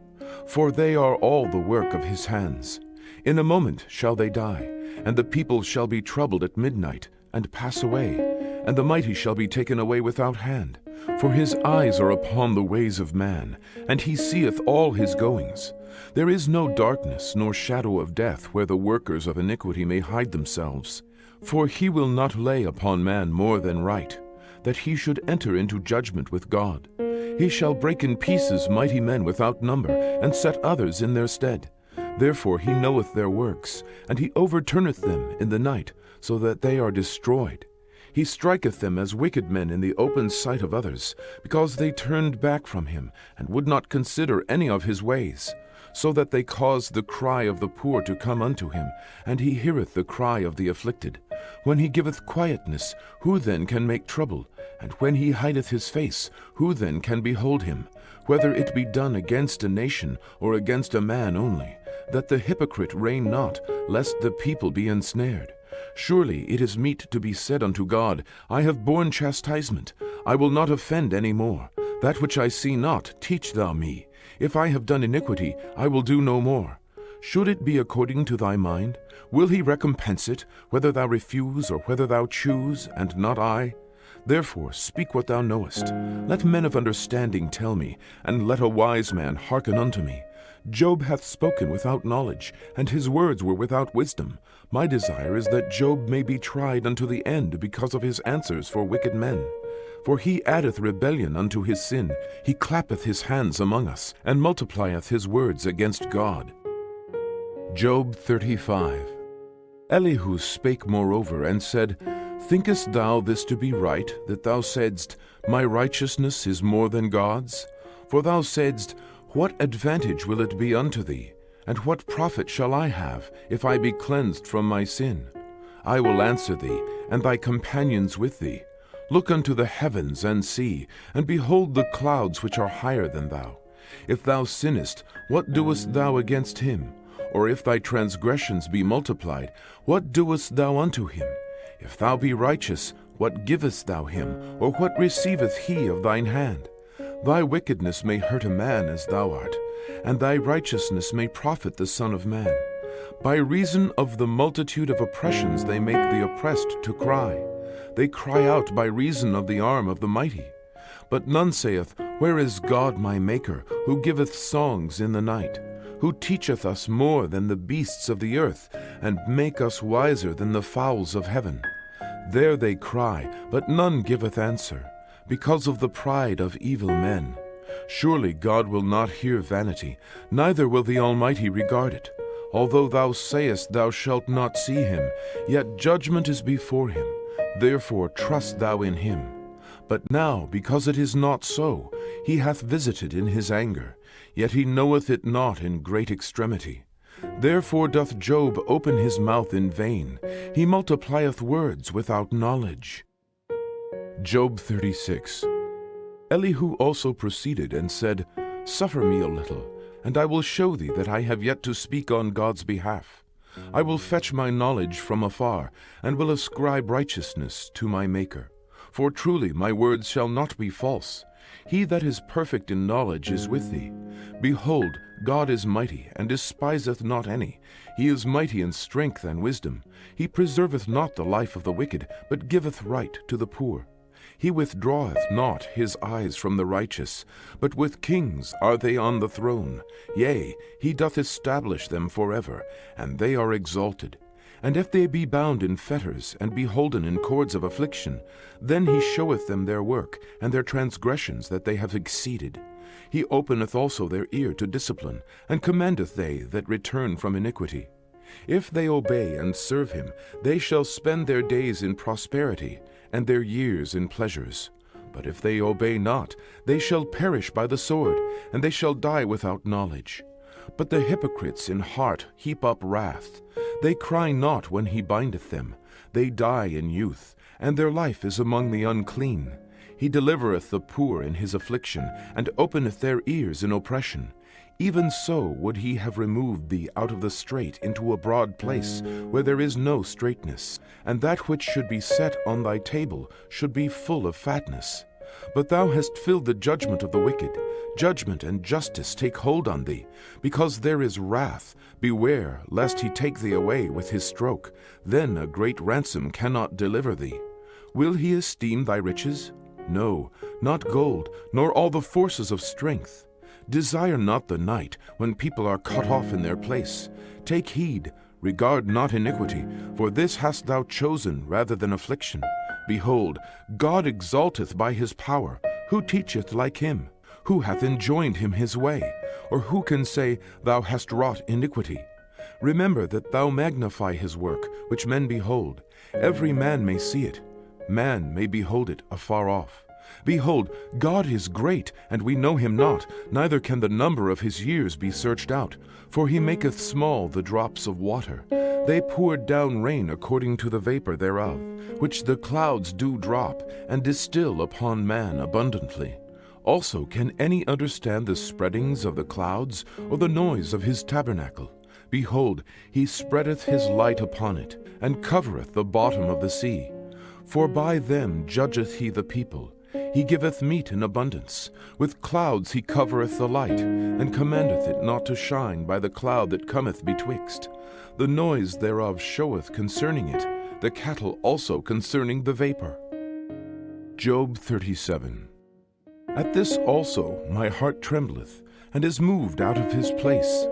For they are all the work of his hands. In a moment shall they die, and the people shall be troubled at midnight, and pass away, and the mighty shall be taken away without hand. For his eyes are upon the ways of man, and he seeth all his goings. There is no darkness nor shadow of death where the workers of iniquity may hide themselves. For he will not lay upon man more than right, that he should enter into judgment with God. He shall break in pieces mighty men without number, and set others in their stead. Therefore he knoweth their works, and he overturneth them in the night, so that they are destroyed. He striketh them as wicked men in the open sight of others, because they turned back from him, and would not consider any of his ways. So that they cause the cry of the poor to come unto him, and he heareth the cry of the afflicted. When he giveth quietness, who then can make trouble? And when he hideth his face, who then can behold him? Whether it be done against a nation, or against a man only, that the hypocrite reign not, lest the people be ensnared. Surely it is meet to be said unto God, I have borne chastisement, I will not offend any more. That which I see not, teach thou me. If I have done iniquity, I will do no more. Should it be according to thy mind? Will he recompense it, whether thou refuse or whether thou choose, and not I? Therefore speak what thou knowest. Let men of understanding tell me, and let a wise man hearken unto me. Job hath spoken without knowledge, and his words were without wisdom. My desire is that Job may be tried unto the end because of his answers for wicked men. For he addeth rebellion unto his sin, he clappeth his hands among us, and multiplieth his words against God. Job 35. Elihu spake moreover, and said, Thinkest thou this to be right, that thou saidst, My righteousness is more than God's? For thou saidst, What advantage will it be unto thee? And what profit shall I have, if I be cleansed from my sin? I will answer thee, and thy companions with thee. Look unto the heavens and see, and behold the clouds which are higher than thou. If thou sinnest, what doest thou against him? Or if thy transgressions be multiplied, what doest thou unto him? If thou be righteous, what givest thou him, or what receiveth he of thine hand? Thy wickedness may hurt a man as thou art, and thy righteousness may profit the Son of Man. By reason of the multitude of oppressions they make the oppressed to cry. They cry out by reason of the arm of the mighty. But none saith, Where is God my Maker, who giveth songs in the night? Who teacheth us more than the beasts of the earth, and make us wiser than the fowls of heaven? There they cry, but none giveth answer, because of the pride of evil men. Surely God will not hear vanity, neither will the Almighty regard it. Although thou sayest thou shalt not see him, yet judgment is before him. Therefore trust thou in him. But now, because it is not so, he hath visited in his anger, yet he knoweth it not in great extremity. Therefore doth Job open his mouth in vain, he multiplieth words without knowledge. Job 36. Elihu also proceeded and said, Suffer me a little, and I will show thee that I have yet to speak on God's behalf. I will fetch my knowledge from afar, and will ascribe righteousness to my Maker. For truly my words shall not be false. He that is perfect in knowledge is with thee. Behold, God is mighty, and despiseth not any. He is mighty in strength and wisdom. He preserveth not the life of the wicked, but giveth right to the poor. He withdraweth not his eyes from the righteous, but with kings are they on the throne. Yea, he doth establish them forever, and they are exalted. And if they be bound in fetters, and be holden in cords of affliction, then he showeth them their work, and their transgressions that they have exceeded. He openeth also their ear to discipline, and commandeth they that return from iniquity. If they obey and serve him, they shall spend their days in prosperity, and their years in pleasures. But if they obey not, they shall perish by the sword, and they shall die without knowledge. But the hypocrites in heart heap up wrath. They cry not when he bindeth them. They die in youth, and their life is among the unclean. He delivereth the poor in his affliction, and openeth their ears in oppression. Even so would he have removed thee out of the strait into a broad place, where there is no straightness, and that which should be set on thy table should be full of fatness. But thou hast filled the judgment of the wicked. Judgment and justice take hold on thee. Because there is wrath, beware lest he take thee away with his stroke. Then a great ransom cannot deliver thee. Will he esteem thy riches? No, not gold, nor all the forces of strength. Desire not the night, when people are cut off in their place. Take heed, regard not iniquity, for this hast thou chosen rather than affliction. Behold, God exalteth by his power. Who teacheth like him? Who hath enjoined him his way? Or who can say, Thou hast wrought iniquity? Remember that thou magnify his work, which men behold. Every man may see it. Man may behold it afar off. Behold, God is great, and we know him not, neither can the number of his years be searched out. For he maketh small the drops of water. They pour down rain according to the vapor thereof, which the clouds do drop, and distill upon man abundantly. Also can any understand the spreadings of the clouds, or the noise of his tabernacle? Behold, he spreadeth his light upon it, and covereth the bottom of the sea. For by them judgeth he the people. He giveth meat in abundance. With clouds he covereth the light, and commandeth it not to shine by the cloud that cometh betwixt. The noise thereof showeth concerning it, the cattle also concerning the vapor. Job 37. At this also my heart trembleth, and is moved out of his place.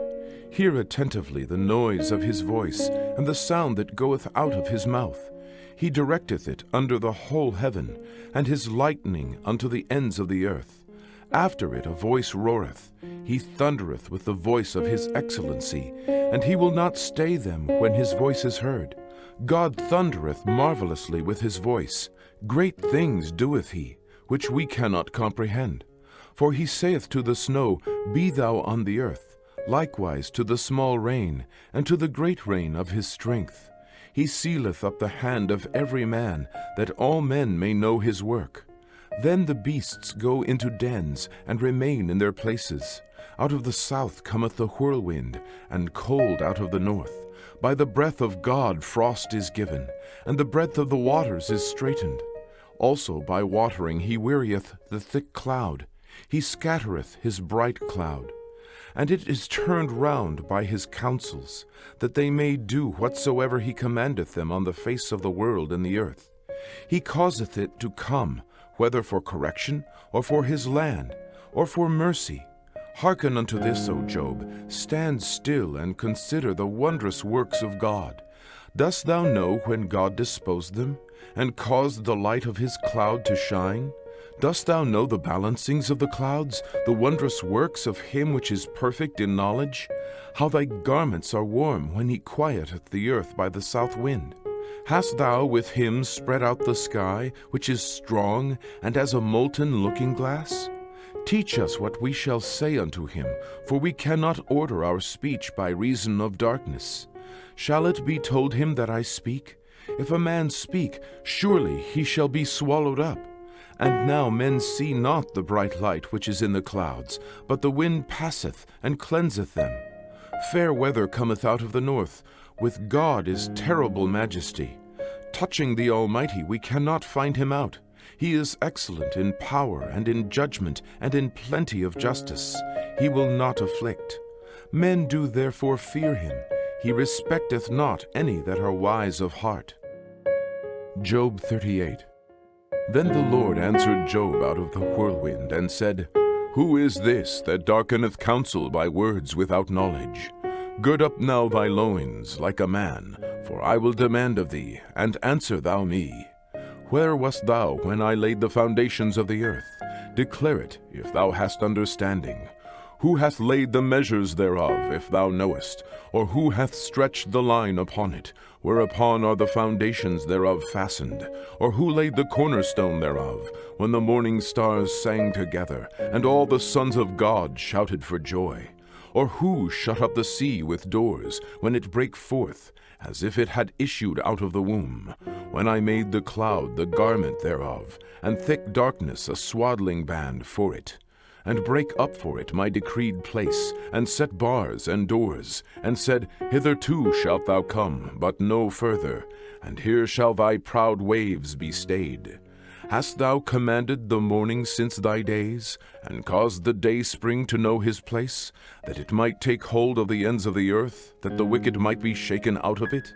Hear attentively the noise of his voice, and the sound that goeth out of his mouth. He directeth it under the whole heaven, and his lightning unto the ends of the earth. After it a voice roareth. He thundereth with the voice of his excellency, and he will not stay them when his voice is heard. God thundereth marvelously with his voice. Great things doeth he, which we cannot comprehend. For he saith to the snow, Be thou on the earth, likewise to the small rain, and to the great rain of his strength. He sealeth up the hand of every man, that all men may know his work. Then the beasts go into dens, and remain in their places. Out of the south cometh the whirlwind, and cold out of the north. By the breath of God frost is given, and the breadth of the waters is straitened. Also by watering he wearieth the thick cloud. He scattereth his bright cloud. And it is turned round by his counsels, that they may do whatsoever he commandeth them on the face of the world and the earth. He causeth it to come, whether for correction, or for his land, or for mercy. Hearken unto this, O Job, stand still and consider the wondrous works of God. Dost thou know when God disposed them, and caused the light of his cloud to shine? Dost thou know the balancings of the clouds, the wondrous works of him which is perfect in knowledge? How thy garments are warm when he quieteth the earth by the south wind. Hast thou with him spread out the sky, which is strong, and as a molten looking-glass? Teach us what we shall say unto him, for we cannot order our speech by reason of darkness. Shall it be told him that I speak? If a man speak, surely he shall be swallowed up. And now men see not the bright light which is in the clouds, but the wind passeth and cleanseth them. Fair weather cometh out of the north. With God is terrible majesty. Touching the Almighty we cannot find him out. He is excellent in power and in judgment and in plenty of justice. He will not afflict. Men do therefore fear him. He respecteth not any that are wise of heart. Job 38. Then the Lord answered Job out of the whirlwind, and said, Who is this that darkeneth counsel by words without knowledge? Gird up now thy loins like a man, for I will demand of thee, and answer thou me. Where wast thou when I laid the foundations of the earth? Declare it, if thou hast understanding. Who hath laid the measures thereof, if thou knowest? Or who hath stretched the line upon it? Whereupon are the foundations thereof fastened? Or who laid the cornerstone thereof, when the morning stars sang together, and all the sons of God shouted for joy? Or who shut up the sea with doors, when it brake forth, as if it had issued out of the womb? When I made the cloud the garment thereof, and thick darkness a swaddling band for it? And brake up for it my decreed place, and set bars and doors, and said, Hitherto shalt thou come, but no further, and here shall thy proud waves be stayed. Hast thou commanded the morning since thy days, and caused the day spring to know his place, that it might take hold of the ends of the earth, that the wicked might be shaken out of it?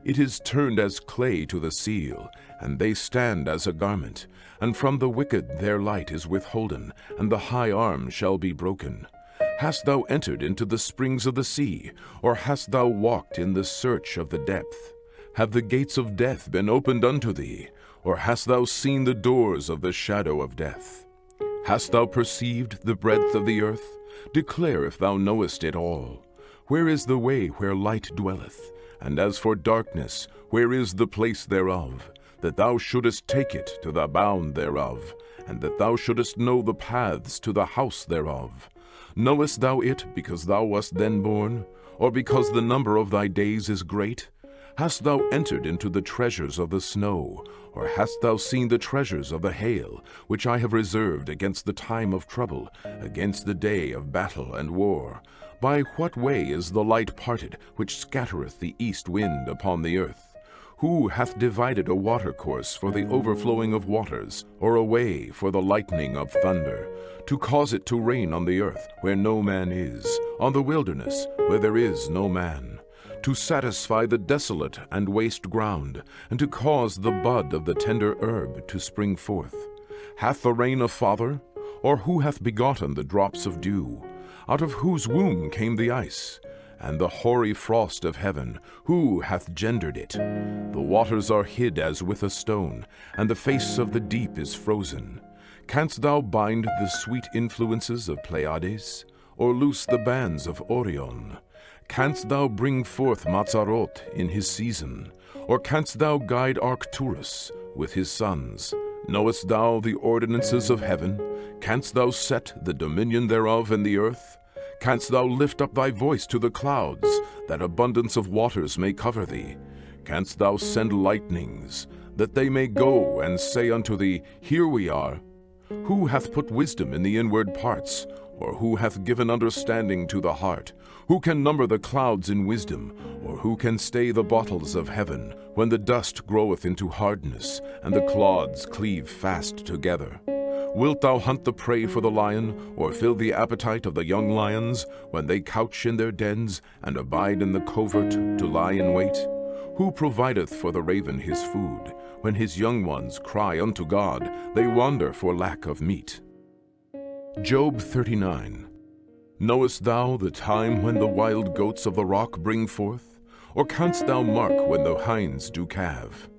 It is turned as clay to the seal, and they stand as a garment. And from the wicked their light is withholden, and the high arm shall be broken. Hast thou entered into the springs of the sea, or hast thou walked in the search of the depth? Have the gates of death been opened unto thee, or hast thou seen the doors of the shadow of death? Hast thou perceived the breadth of the earth? Declare if thou knowest it all. Where is the way where light dwelleth? And as for darkness, where is the place thereof? That thou shouldest take it to the bound thereof, and that thou shouldest know the paths to the house thereof. Knowest thou it because thou wast then born, or because the number of thy days is great? Hast thou entered into the treasures of the snow, or hast thou seen the treasures of the hail, which I have reserved against the time of trouble, against the day of battle and war? By what way is the light parted, which scattereth the east wind upon the earth? Who hath divided a watercourse for the overflowing of waters, or a way for the lightning of thunder, to cause it to rain on the earth where no man is, on the wilderness where there is no man, to satisfy the desolate and waste ground, and to cause the bud of the tender herb to spring forth? Hath the rain a father? Or who hath begotten the drops of dew? Out of whose womb came the ice? And the hoary frost of heaven, who hath gendered it? The waters are hid as with a stone, and the face of the deep is frozen. Canst thou bind the sweet influences of Pleiades, or loose the bands of Orion? Canst thou bring forth Mazzaroth in his season, or canst thou guide Arcturus with his sons? Knowest thou the ordinances of heaven? Canst thou set the dominion thereof in the earth? Canst thou lift up thy voice to the clouds, that abundance of waters may cover thee? Canst thou send lightnings, that they may go and say unto thee, Here we are? Who hath put wisdom in the inward parts? Or who hath given understanding to the heart? Who can number the clouds in wisdom? Or who can stay the bottles of heaven, when the dust groweth into hardness, and the clods cleave fast together? Wilt thou hunt the prey for the lion, or fill the appetite of the young lions, when they couch in their dens, and abide in the covert to lie in wait? Who provideth for the raven his food? When his young ones cry unto God, they wander for lack of meat. Job 39. Knowest thou the time when the wild goats of the rock bring forth? Or canst thou mark when the hinds do calve?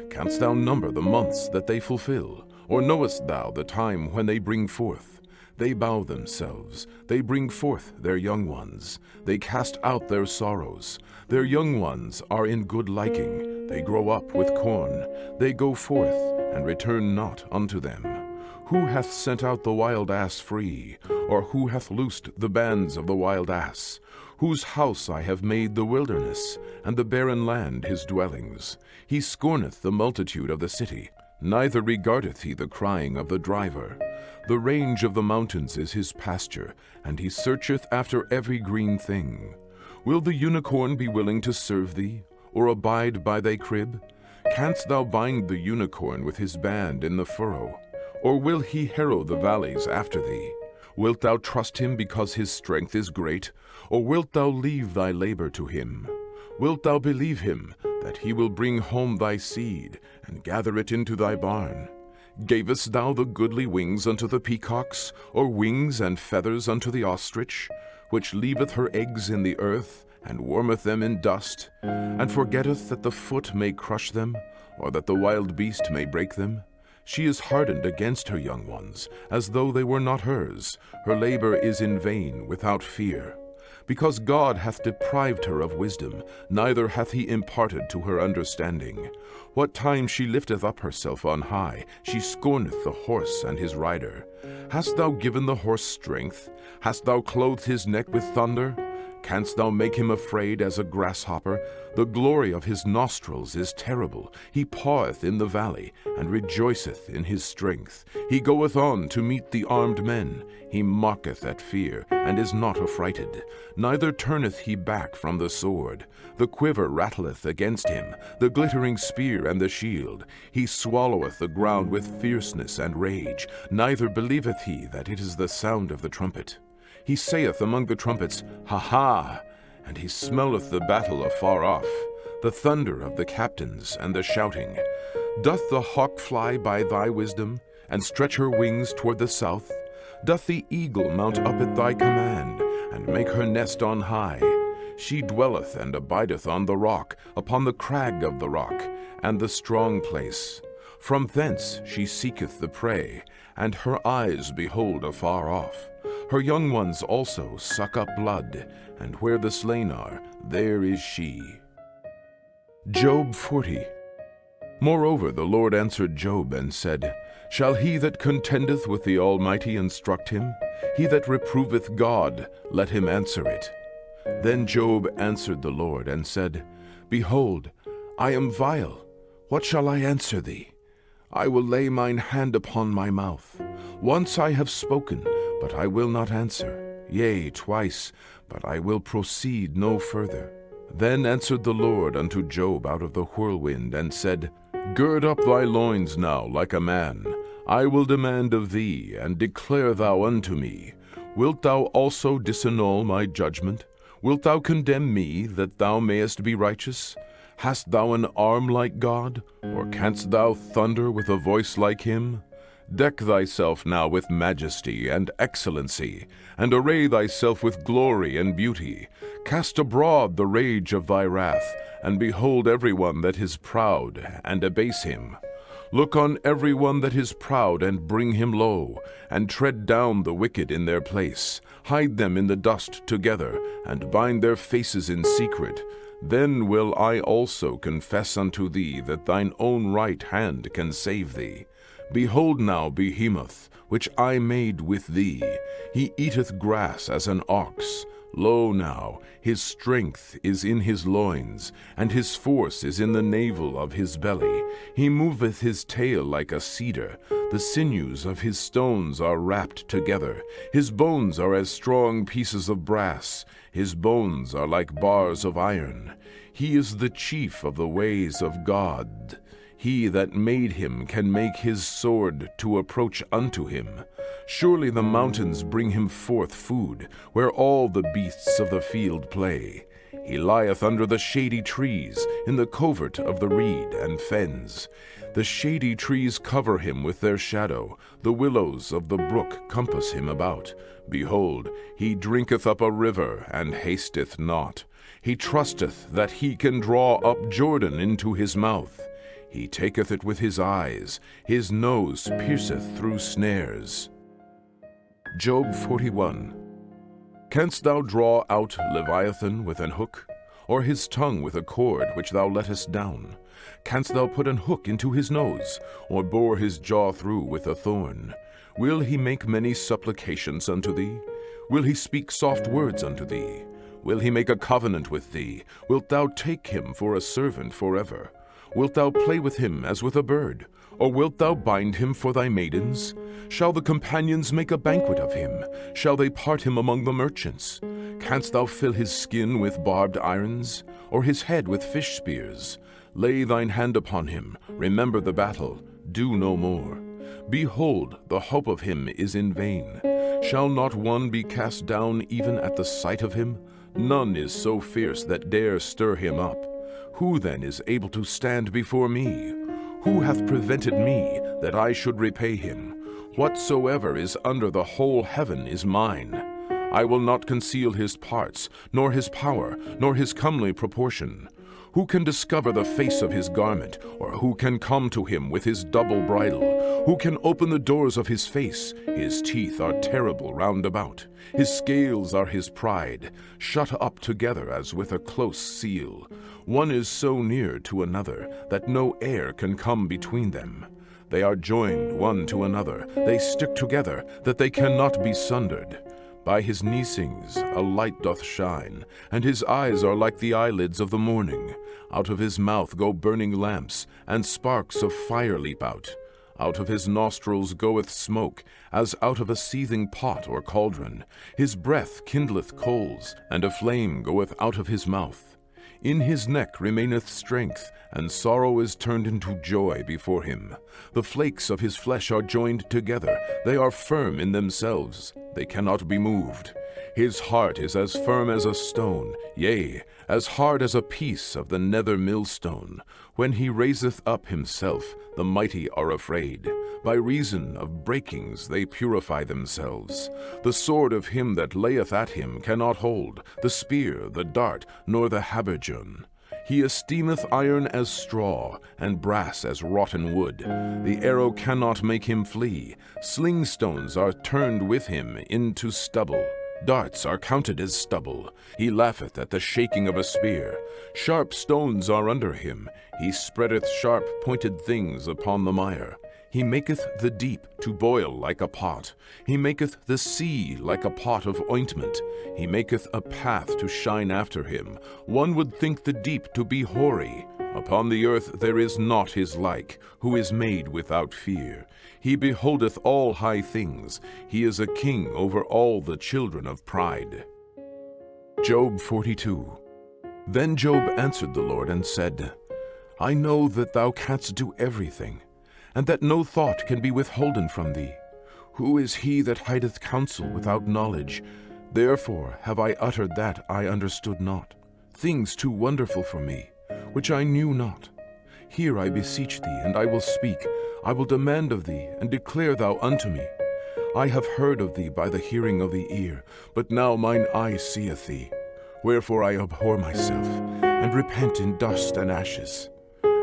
Canst thou number the months that they fulfill? Or knowest thou the time when they bring forth? They bow themselves, they bring forth their young ones, they cast out their sorrows. Their young ones are in good liking, they grow up with corn, they go forth and return not unto them. Who hath sent out the wild ass free? Or who hath loosed the bands of the wild ass? Whose house I have made the wilderness, and the barren land his dwellings. He scorneth the multitude of the city, neither regardeth he the crying of the driver. The range of the mountains is his pasture, and he searcheth after every green thing. Will the unicorn be willing to serve thee, or abide by thy crib? Canst thou bind the unicorn with his band in the furrow? Or will he harrow the valleys after thee? Wilt thou trust him because his strength is great? Or wilt thou leave thy labor to him? Wilt thou believe him, that he will bring home thy seed, and gather it into thy barn? Gavest thou the goodly wings unto the peacocks, or wings and feathers unto the ostrich, which leaveth her eggs in the earth, and warmeth them in dust, and forgetteth that the foot may crush them, or that the wild beast may break them? She is hardened against her young ones, as though they were not hers. Her labor is in vain, without fear. Because God hath deprived her of wisdom, neither hath he imparted to her understanding. What time she lifteth up herself on high, she scorneth the horse and his rider. Hast thou given the horse strength? Hast thou clothed his neck with thunder? Canst thou make him afraid as a grasshopper? The glory of his nostrils is terrible. He paweth in the valley, and rejoiceth in his strength. He goeth on to meet the armed men. He mocketh at fear, and is not affrighted. Neither turneth he back from the sword. The quiver rattleth against him, the glittering spear and the shield. He swalloweth the ground with fierceness and rage. Neither believeth he that it is the sound of the trumpet. He saith among the trumpets, Ha ha! And he smelleth the battle afar off, the thunder of the captains and the shouting. Doth the hawk fly by thy wisdom, and stretch her wings toward the south? Doth the eagle mount up at thy command, and make her nest on high? She dwelleth and abideth on the rock, upon the crag of the rock, and the strong place. From thence she seeketh the prey, and her eyes behold afar off. Her young ones also suck up blood, and where the slain are, there is she. Job 40. Moreover the Lord answered Job and said, Shall he that contendeth with the Almighty instruct him? He that reproveth God, let him answer it. Then Job answered the Lord and said, Behold, I am vile. What shall I answer thee? I will lay mine hand upon my mouth. Once I have spoken, but I will not answer. Yea, twice, but I will proceed no further. Then answered the Lord unto Job out of the whirlwind, and said, Gird up thy loins now like a man. I will demand of thee, and declare thou unto me. Wilt thou also disannul my judgment? Wilt thou condemn me, that thou mayest be righteous? Hast thou an arm like God? Or canst thou thunder with a voice like him? Deck thyself now with majesty and excellency, and array thyself with glory and beauty. Cast abroad the rage of thy wrath, and behold every one that is proud, and abase him. Look on every one that is proud, and bring him low, and tread down the wicked in their place. Hide them in the dust together, and bind their faces in secret. Then will I also confess unto thee that thine own right hand can save thee. Behold now Behemoth, which I made with thee. He eateth grass as an ox. Lo now, his strength is in his loins, and his force is in the navel of his belly. He moveth his tail like a cedar. The sinews of his stones are wrapped together. His bones are as strong pieces of brass. His bones are like bars of iron. He is the chief of the ways of God. He that made him can make his sword to approach unto him. Surely the mountains bring him forth food, where all the beasts of the field play. He lieth under the shady trees, in the covert of the reed and fens. The shady trees cover him with their shadow. The willows of the brook compass him about. Behold, he drinketh up a river, and hasteth not. He trusteth that he can draw up Jordan into his mouth. He taketh it with his eyes. His nose pierceth through snares. Job 41. Canst thou draw out Leviathan with an hook, or his tongue with a cord which thou lettest down? Canst thou put an hook into his nose, or bore his jaw through with a thorn? Will he make many supplications unto thee? Will he speak soft words unto thee? Will he make a covenant with thee? Wilt thou take him for a servant forever? Wilt thou play with him as with a bird? Or wilt thou bind him for thy maidens? Shall the companions make a banquet of him? Shall they part him among the merchants? Canst thou fill his skin with barbed irons, or his head with fish spears? Lay thine hand upon him, remember the battle, do no more. Behold, the hope of him is in vain. Shall not one be cast down even at the sight of him? None is so fierce that dare stir him up. Who then is able to stand before me? Who hath prevented me, that I should repay him? Whatsoever is under the whole heaven is mine. I will not conceal his parts, nor his power, nor his comely proportion. Who can discover the face of his garment, or who can come to him with his double bridle? Who can open the doors of his face? His teeth are terrible round about. His scales are his pride, shut up together as with a close seal. One is so near to another that no air can come between them. They are joined one to another, they stick together, that they cannot be sundered. By his neesings a light doth shine, and his eyes are like the eyelids of the morning. Out of his mouth go burning lamps, and sparks of fire leap out. Out of his nostrils goeth smoke, as out of a seething pot or cauldron. His breath kindleth coals, and a flame goeth out of his mouth. In his neck remaineth strength, and sorrow is turned into joy before him. The flakes of his flesh are joined together, they are firm in themselves, they cannot be moved. His heart is as firm as a stone, yea, as hard as a piece of the nether millstone. When he raiseth up himself, the mighty are afraid. By reason of breakings they purify themselves. The sword of him that layeth at him cannot hold, the spear, the dart, nor the habergeon. He esteemeth iron as straw, and brass as rotten wood. The arrow cannot make him flee. Sling stones are turned with him into stubble. Darts are counted as stubble. He laugheth at the shaking of a spear. Sharp stones are under him. He spreadeth sharp pointed things upon the mire. He maketh the deep to boil like a pot. He maketh the sea like a pot of ointment. He maketh a path to shine after him. One would think the deep to be hoary. Upon the earth there is not his like, who is made without fear. He beholdeth all high things. He is a king over all the children of pride. Job 42. Then Job answered the Lord and said, I know that thou canst do everything, and that no thought can be withholden from thee. Who is he that hideth counsel without knowledge? Therefore have I uttered that I understood not, things too wonderful for me, which I knew not. Hear, I beseech thee, and I will speak. I will demand of thee, and declare thou unto me. I have heard of thee by the hearing of the ear, but now mine eye seeth thee. Wherefore I abhor myself, and repent in dust and ashes.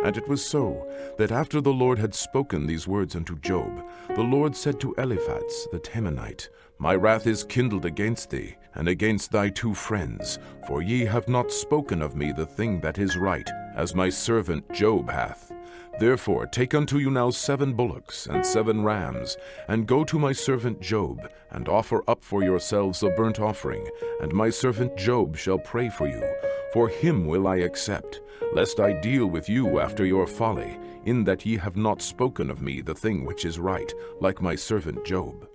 And it was so, that after the Lord had spoken these words unto Job, the Lord said to Eliphaz the Temanite, My wrath is kindled against thee, and against thy two friends, for ye have not spoken of me the thing that is right, as my servant Job hath. Therefore take unto you now 7 bullocks and 7 rams, and go to my servant Job, and offer up for yourselves a burnt offering, and my servant Job shall pray for you. For him will I accept, lest I deal with you after your folly, in that ye have not spoken of me the thing which is right, like my servant Job.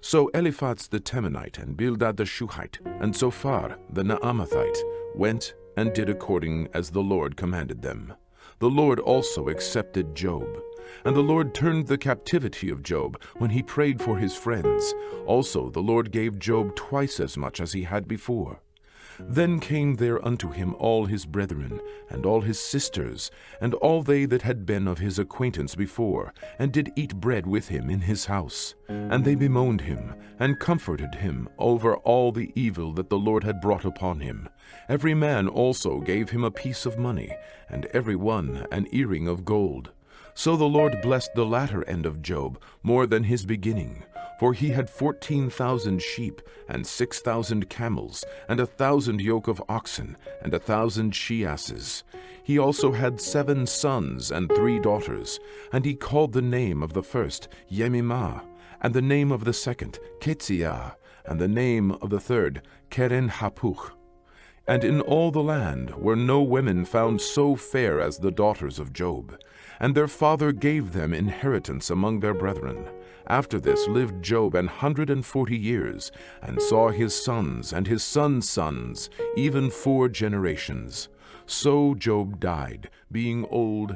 So Eliphaz the Temanite, and Bildad the Shuhite, and Zophar the Naamathite went and did according as the Lord commanded them. The Lord also accepted Job. And the Lord turned the captivity of Job when he prayed for his friends. Also the Lord gave Job twice as much as he had before. Then came there unto him all his brethren, and all his sisters, and all they that had been of his acquaintance before, and did eat bread with him in his house. And they bemoaned him, and comforted him over all the evil that the Lord had brought upon him. Every man also gave him a piece of money, and every one an earring of gold. So the Lord blessed the latter end of Job more than his beginning. For he had 14,000 sheep, and 6,000 camels, and 1,000 yoke of oxen, and 1,000 she-asses. He also had 7 sons and 3 daughters, and he called the name of the first Yemimah, and the name of the second Ketziah, and the name of the third Keren-Hapuch. And in all the land were no women found so fair as the daughters of Job, and their father gave them inheritance among their brethren. After this lived Job 140 years, and saw his sons and his sons' sons, even 4 generations. So Job died, being old